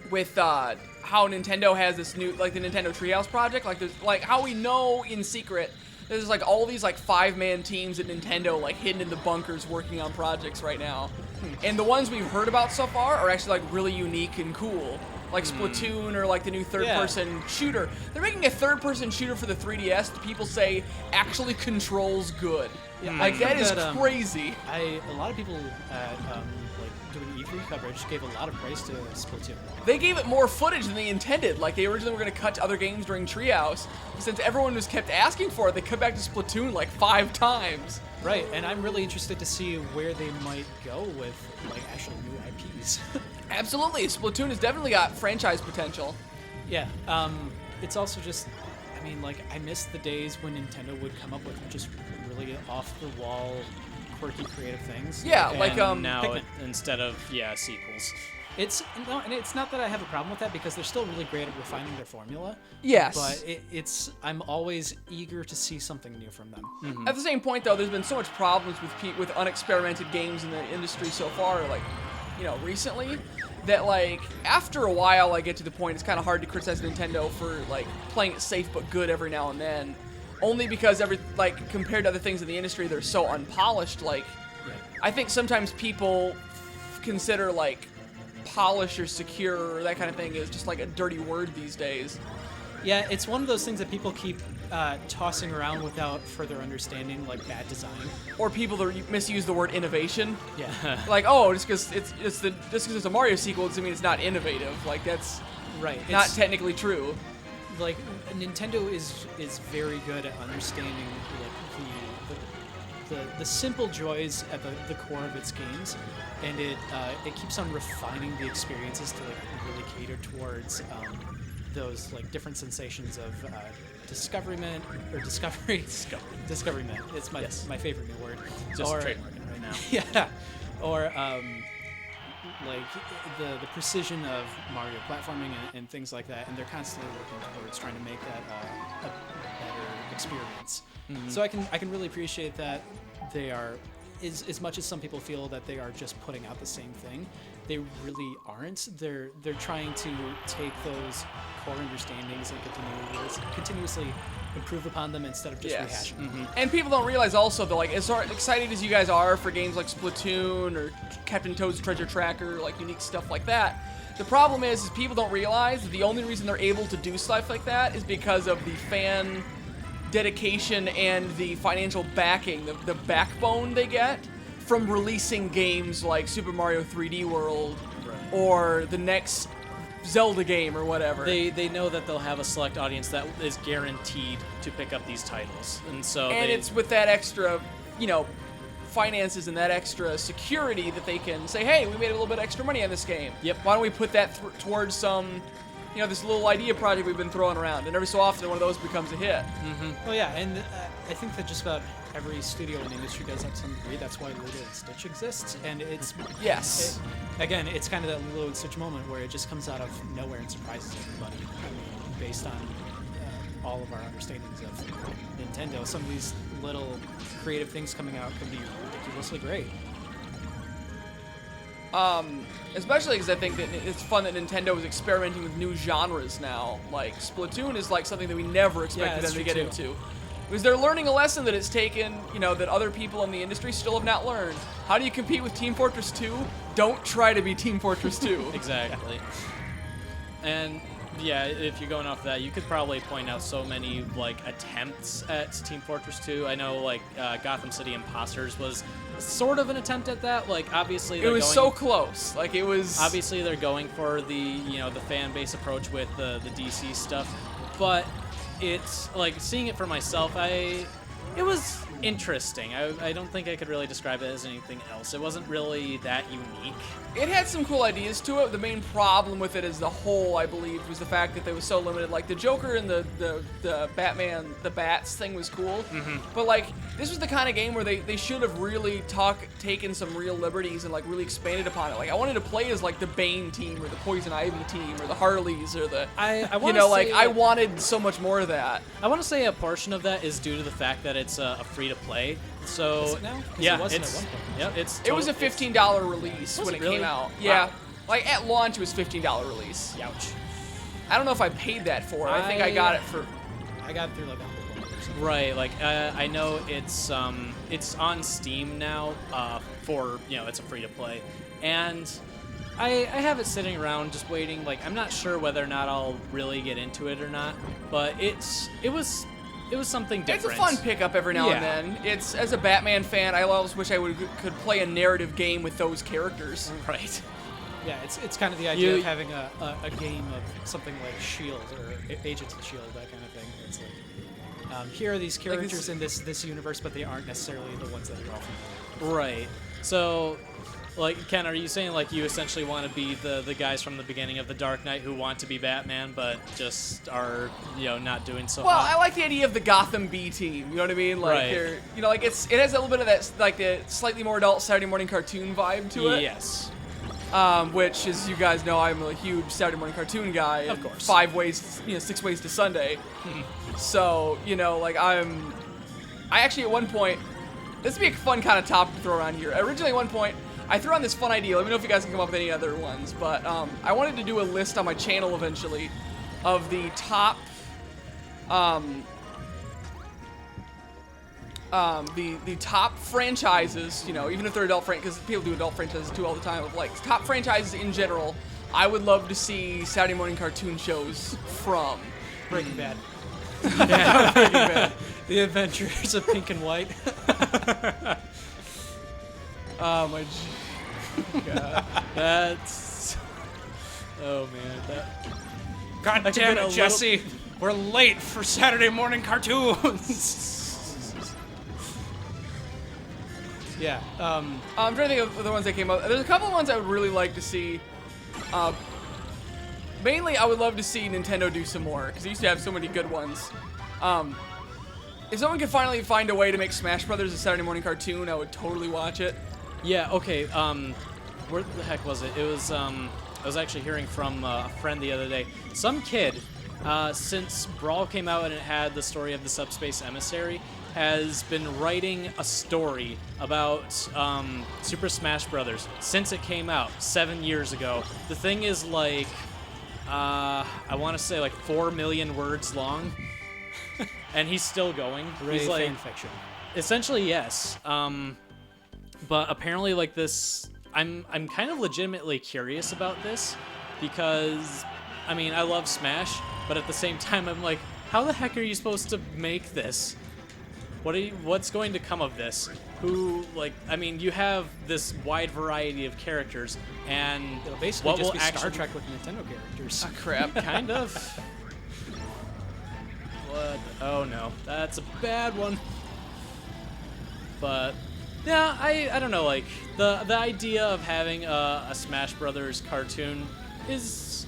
S1: with how Nintendo has this new, like the Nintendo Treehouse project, like there's like how we know in secret There's like all these like 5-man teams at Nintendo like hidden in the bunkers working on projects right now. And the ones we've heard about so far are actually like really unique and cool. Like Splatoon or like the new third-person shooter. They're making a third-person shooter for the 3DS that people say actually controls good.
S3: Yeah,
S1: like that is crazy.
S3: A lot of people like doing E3 coverage gave a lot of praise to Splatoon.
S1: They gave it more footage than they intended. Like they originally were going to cut to other games during Treehouse. Since everyone was kept asking for it, they cut back to Splatoon like 5 times.
S3: Right, and I'm really interested to see where they might go with like actual new IPs.
S1: Absolutely, Splatoon has definitely got franchise potential.
S3: Yeah, it's also just, I mean, like I miss the days when Nintendo would come up with just really off-the-wall, quirky, creative things.
S1: Yeah,
S3: and
S1: like
S2: now instead of sequels.
S3: It's not that I have a problem with that because they're still really great at refining their formula.
S1: Yes,
S3: but I'm always eager to see something new from them.
S1: Mm-hmm. At the same point, though, there's been so much problems with unexperimented games in the industry so far, like recently, that like after a while, I get to the point it's kind of hard to criticize Nintendo for like playing it safe but good every now and then, only because compared to other things in the industry, they're so unpolished. Like, I think sometimes people consider like polish or secure or that kind of thing is just like a dirty word these days.
S3: Yeah, it's one of those things that people keep tossing around without further understanding, like bad design.
S1: Or people that misuse the word innovation.
S3: Yeah.
S1: Like, oh, just because it's a Mario sequel doesn't mean it's not innovative. Like that's not technically true.
S3: Like Nintendo is very good at understanding like the simple joys at the core of its games, and it keeps on refining the experiences to like really cater towards those like different sensations of discoveryment. Discoveryment. It's my favorite new word.
S2: Just trademarking right now.
S3: Yeah. Or like the precision of Mario platforming and things like that, and they're constantly working towards trying to make that a better experience. Mm-hmm. So I can really appreciate that they are, as much as some people feel that they are just putting out the same thing, they really aren't. They're trying to take those core understandings and continuously improve upon them instead of just rehashing them.
S1: Mm-hmm. And people don't realize also that like as excited as you guys are for games like Splatoon or Captain Toad's Treasure Tracker, like unique stuff like that, the problem is people don't realize that the only reason they're able to do stuff like that is because of the fan dedication and the financial backing, the backbone they get from releasing games like Super Mario 3D World or the next Zelda game or whatever.
S2: They know that they'll have a select audience that is guaranteed to pick up these titles, and it's with that extra,
S1: finances and that extra security that they can say, hey, we made a little bit extra money on this game.
S2: Yep.
S1: Why don't we put that towards some, this little idea project we've been throwing around, and every so often one of those becomes a hit.
S3: Mm-hmm. Well, yeah, and I think that just about every studio in the industry does that to some degree. That's why Lilo and Stitch exists, and it's again, it's kind of that Lilo and Stitch moment where it just comes out of nowhere and surprises everybody. I mean, based on all of our understandings of Nintendo, some of these little creative things coming out can be ridiculously great.
S1: Especially because I think that it's fun that Nintendo is experimenting with new genres now. Like Splatoon is like something that we never expected them to get into. Because they're learning a lesson that it's taken, that other people in the industry still have not learned. How do you compete with Team Fortress 2? Don't try to be Team Fortress 2.
S2: Exactly. And yeah, if you're going off that, you could probably point out so many like attempts at Team Fortress 2. I know like Gotham City Imposters was sort of an attempt at that. Like obviously
S1: it was so close. Like it was
S2: obviously they're going for the the fan base approach with the DC stuff, but it's like seeing it for myself. It was interesting. I don't think I could really describe it as anything else. It wasn't really that unique.
S1: It had some cool ideas to it. The main problem with it as a whole, I believe, was the fact that they was so limited. Like the Joker and the Batman, the Bats thing was cool. Mm-hmm. But like this was the kind of game where they should have really taken some real liberties and like really expanded upon it. Like I wanted to play as like the Bane team or the Poison Ivy team or the Harleys or the I wanted so much more of that.
S2: I want to say a portion of that is due to the fact that it's a free to play. So
S3: is it now?
S2: Yeah,
S3: it wasn't at one point.
S2: Yep,
S1: it was a $15 release when it came out. Yeah,
S2: wow.
S1: Like at launch it was $15 release.
S3: Ouch.
S1: I don't know if I paid that for it. I think I got it for.
S3: I got it through like a whole bunch or something.
S2: Right, like I know it's on Steam now for it's a free to play, and I have it sitting around just waiting. Like I'm not sure whether or not I'll really get into it or not, but it was something different.
S1: It's a fun pickup every now and then. It's as a Batman fan, I always wish I could play a narrative game with those characters.
S2: Right.
S3: Yeah, it's kind of the idea of having a game of something like S.H.I.E.L.D. or Agents of S.H.I.E.L.D., that kind of thing. It's like, here are these characters in this universe, but they aren't necessarily the ones that you're all familiar with.
S2: Right. So, like, Ken, are you saying, like, you essentially want to be the guys from the beginning of The Dark Knight who want to be Batman, but just are, not doing so
S1: well,
S2: hot?
S1: I like the idea of the Gotham B team, you know what I mean? Like,
S2: right.
S1: Like, it has a little bit of that, like, the slightly more adult Saturday morning cartoon vibe to it.
S2: Yes.
S1: Which, as you guys know, I'm a huge Saturday morning cartoon guy.
S2: Of course.
S1: 6 ways to Sunday. So, like, I actually, at one point, this would be a fun kind of topic to throw around here. Originally, at one point, I threw on this fun idea. Let me know if you guys can come up with any other ones. But I wanted to do a list on my channel eventually of the top, the top franchises, even if they're adult franchises, because people do adult franchises too all the time, of like top franchises in general, I would love to see Saturday morning cartoon shows from.
S3: Breaking Bad.
S1: Yeah, Breaking Bad.
S3: The Adventures of Pink and White.
S1: Oh my God.
S2: That's... Oh, man.
S3: God damn it, Jesse. We're late for Saturday morning cartoons. Yeah.
S1: I'm trying to think of the ones that came out. There's a couple of ones I would really like to see. Mainly, I would love to see Nintendo do some more, because they used to have so many good ones. If someone could finally find a way to make Smash Brothers a Saturday morning cartoon, I would totally watch it.
S2: Yeah, okay. Where the heck was it? It was, I was actually hearing from a friend the other day. Some kid, since Brawl came out and it had the story of the Subspace Emissary, has been writing a story about Super Smash Brothers since it came out 7 years ago. The thing is like, I want to say like 4 million words long, and he's still going.
S3: Really
S2: he's like,
S3: fan fiction.
S2: Essentially, yes. But apparently, like this, I'm kind of legitimately curious about this because, I mean, I love Smash, but at the same time, I'm like, how the heck are you supposed to make this? What's going to come of this? I mean, you have this wide variety of characters, and
S3: it'll basically just be Star Trek with Nintendo characters.
S1: Oh, crap.
S2: Kind of. What? Oh no, that's a bad one. But yeah, I don't know. Like the idea of having a Smash Brothers cartoon is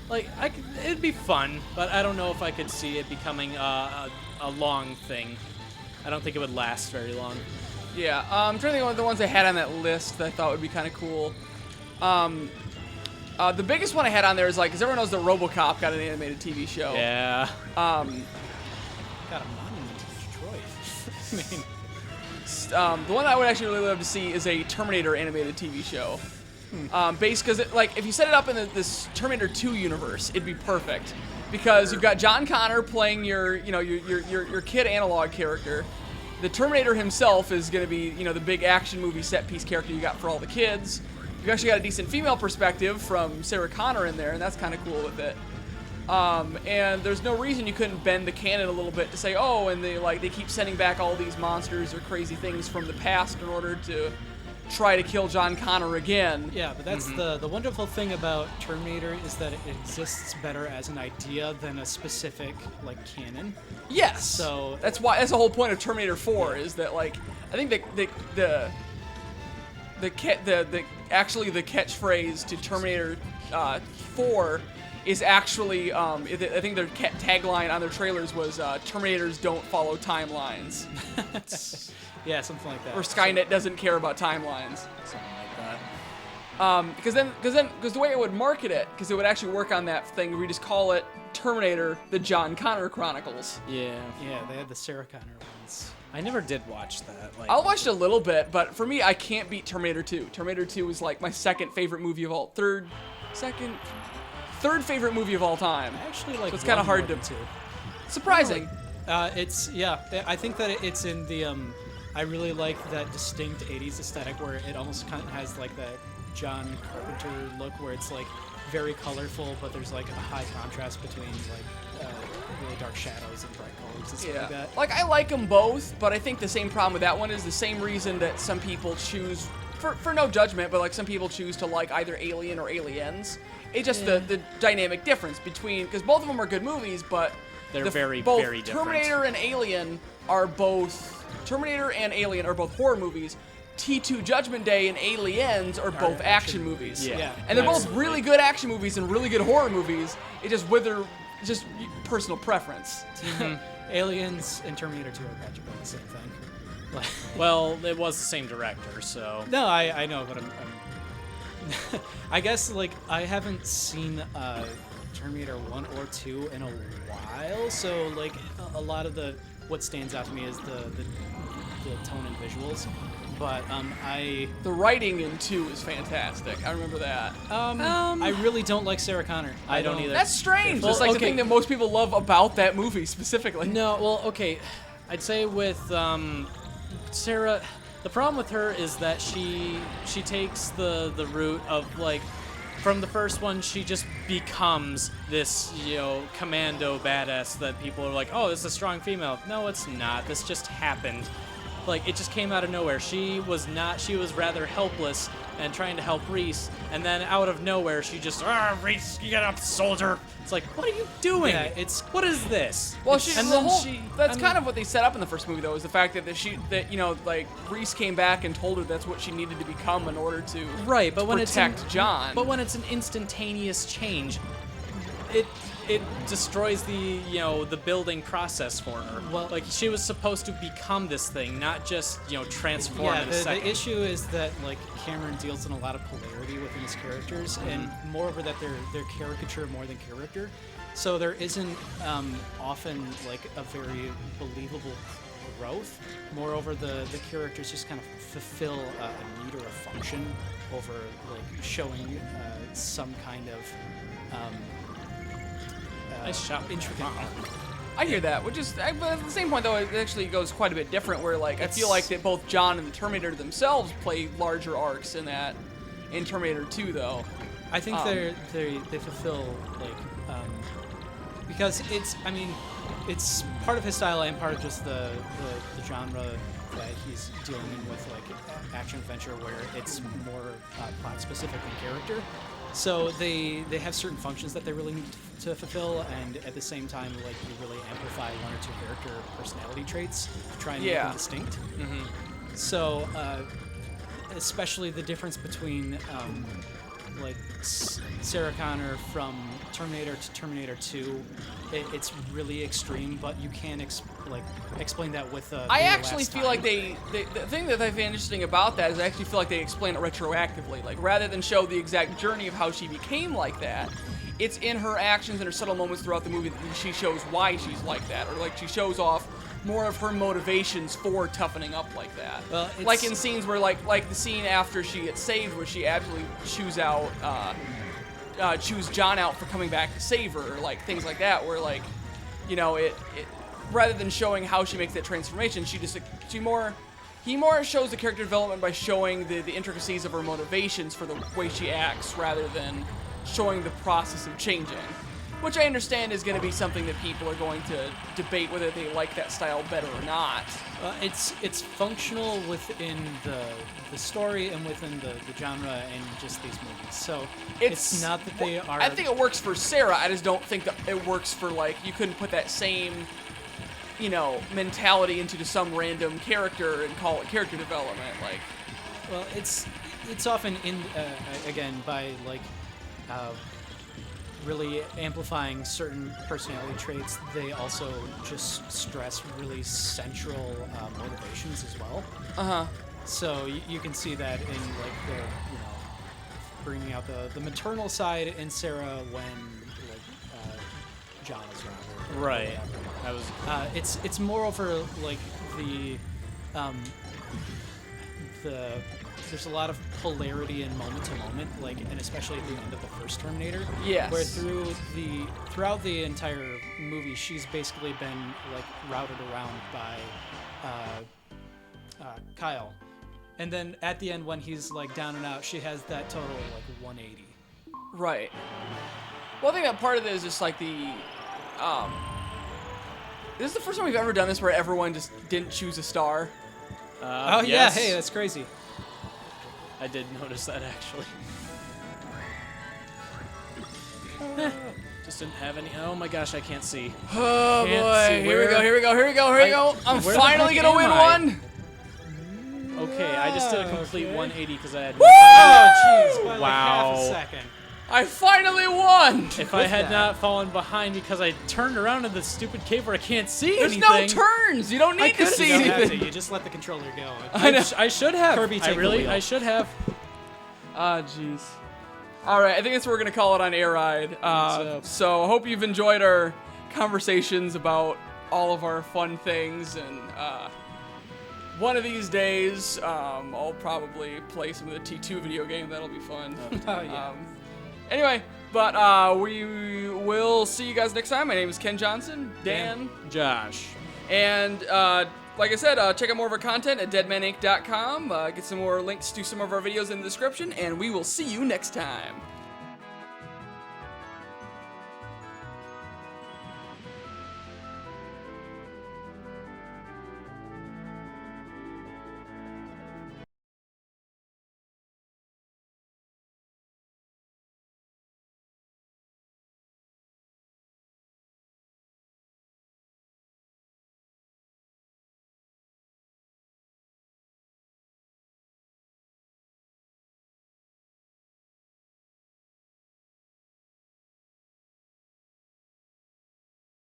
S2: like it'd be fun, but I don't know if I could see it becoming a long thing. I don't think it would last very long.
S1: Yeah, I'm trying to think of the ones I had on that list that I thought would be kind of cool. The biggest one I had on there is like, because everyone knows that RoboCop got an animated TV show.
S2: Yeah.
S3: Got a monument in Detroit.
S1: I mean, the one I would actually really love to see is a Terminator animated TV show. Based because like if you set it up in this Terminator 2 universe, it'd be perfect. Because you've got John Connor playing your kid analog character. The Terminator himself is going to be, the big action movie set piece character you got for all the kids. You've actually got a decent female perspective from Sarah Connor in there, and that's kind of cool with it. And there's no reason you couldn't bend the canon a little bit to say, oh, and they keep sending back all these monsters or crazy things from the past in order to try to kill John Connor again.
S3: Yeah, but that's the wonderful thing about Terminator is that it exists better as an idea than a specific canon.
S1: Yes.
S3: So
S1: that's the whole point of Terminator 4 is that I think the catchphrase to Terminator 4 is actually I think their tagline on their trailers was Terminators don't follow timelines.
S3: Yeah, something like that.
S1: Or Skynet doesn't care about timelines.
S2: Something like that.
S1: Because the way it would market it, because it would actually work on that thing, we just call it Terminator: The John Connor Chronicles.
S2: Yeah.
S3: Yeah, they had the Sarah Connor ones.
S2: I never did watch that.
S1: I watched a little bit, but for me, I can't beat Terminator 2. Terminator 2 is like my third favorite movie of all time.
S3: I actually like.
S1: So it's kind of hard to. Surprising.
S3: I think that it's in the I really like that distinct 80s aesthetic where it almost kind of has like that John Carpenter look where it's like very colorful, but there's like a high contrast between like really dark shadows and bright colors and stuff like that.
S1: Like I like them both, but I think the same problem with that one is the same reason that some people choose, for no judgment, but like some people choose to like either Alien or Aliens. It's just the dynamic difference between, because both of them are good movies, but
S2: they're very
S1: different.
S2: Terminator
S1: and Alien are both horror movies. T2 Judgment Day and Aliens are both action movies.
S2: Yeah.
S1: And they're both really good action movies and really good horror movies. It just just personal preference.
S3: Aliens and Terminator 2 are practically the same thing.
S2: Well, it was the same director, so.
S3: No, I know, but I'm I guess like I haven't seen Terminator 1 or 2 in a while, so like a lot of what stands out to me is the tone and visuals. But
S1: the writing in 2 is fantastic. I remember that.
S3: I really don't like Sarah Connor.
S2: I don't either.
S1: That's strange. That's like the thing that most people love about that movie specifically.
S2: No, well, okay. I'd say with Sarah, the problem with her is that she takes the route of like, from the first one, she just becomes this, commando badass that people are like, oh, this is a strong female. No, it's not. This just happened. Like, it just came out of nowhere. She was rather helpless and trying to help Reese, and then out of nowhere, she just, Reese, you get up, soldier. It's like, what are you doing?
S3: Yeah,
S2: what is this?
S1: Well, that's kind of what they set up in the first movie, though, is the fact that Reese came back and told her that's what she needed to become in order to protect John.
S2: But when it's an instantaneous change, it destroys the building process for her.
S3: Well,
S2: like she was supposed to become this thing, not just transform in a second.
S3: The issue is that like Cameron deals in a lot of polarity within his characters, and moreover that they're caricature more than character. So there isn't often like a very believable growth. Moreover, the characters just kind of fulfill a need or a function over like showing some kind of
S2: nice shot.
S3: Intricate art.
S1: I hear that, but at the same point though, it actually goes quite a bit different. Where like I feel like that both John and the Terminator themselves play larger arcs in Terminator 2 though.
S3: I think they fulfill like because it's part of his style and part of just the genre that he's dealing with, like action adventure where it's more plot specific than character. So they have certain functions that they really need to fulfill, and at the same time, like you really amplify one or two character personality traits to try and make them distinct. Mm-hmm. So, especially the difference between like Sarah Connor from Terminator to Terminator 2, it's really extreme, but you can explain that with
S1: I actually feel like the thing that I find interesting about that is I actually feel like they explain it retroactively. Like rather than show the exact journey of how she became like that, it's in her actions and her subtle moments throughout the movie that she shows why she's like that, or like she shows off more of her motivations for toughening up like that.
S3: Well,
S1: like in scenes where like the scene after she gets saved where she absolutely choose John out for coming back to save her, or like things like that, where like, it rather than showing how she makes that transformation, he more shows the character development by showing the intricacies of her motivations for the way she acts, rather than showing the process of changing. Which I understand is going to be something that people are going to debate whether they like that style better or not.
S3: It's functional within the story and within the genre and just these movies. So it's not that they are.
S1: I think it works for Sarah. I just don't think that it works for like you couldn't put that same mentality into just some random character and call it character development. Like,
S3: well, it's often in again by like. Really amplifying certain personality traits. They also just stress really central motivations as well. So you can see that in like the bringing out the maternal side in Sarah when like John is around.
S2: Right. That was.
S3: It's moreover like there's a lot of polarity in moment to moment, like, and especially at the end of the first Terminator.
S1: Yes.
S3: Where throughout the entire movie, she's basically been like routed around by Kyle, and then at the end when he's like down and out, she has that total like 180.
S1: Right. Well, I think that part of it is just like the this is the first time we've ever done this where everyone just didn't choose a star.
S3: Oh
S2: yes.
S3: yeah, hey, that's crazy.
S2: I did notice that actually. Just didn't have any. Oh my gosh, I can't see.
S1: Oh
S2: Can't
S1: boy!
S2: see
S1: Here we
S2: where-
S1: go! Here we go! Here we go! Here we go! I'm
S2: where the
S1: finally
S2: heck
S1: gonna
S2: am
S1: win
S2: I?
S1: one.
S2: Okay, I just did a complete 180 because I had.
S1: Woo!
S3: Oh jeez, by like half a
S2: Wow.
S3: second.
S1: I finally won.
S2: If I had not fallen behind because I turned around in the stupid cave where I can't see
S1: There's
S2: anything.
S1: no turns. You don't need to see
S3: You don't have to.
S1: anything.
S3: You just let the controller go.
S2: I should have.
S3: Kirby, take the wheel.
S2: I should have.
S1: Ah, jeez. All right, I think that's what we're gonna call it on Air Ride. So I hope you've enjoyed our conversations about all of our fun things, and one of these days, I'll probably play some of the T2 video game. That'll be fun.
S3: Oh yeah.
S1: Anyway, but we will see you guys next time. My name is Ken Johnson, Dan,
S2: Josh.
S1: and like I said, check out more of our content at deadmeninc.com. Get some more links to some of our videos in the description, and we will see you next time.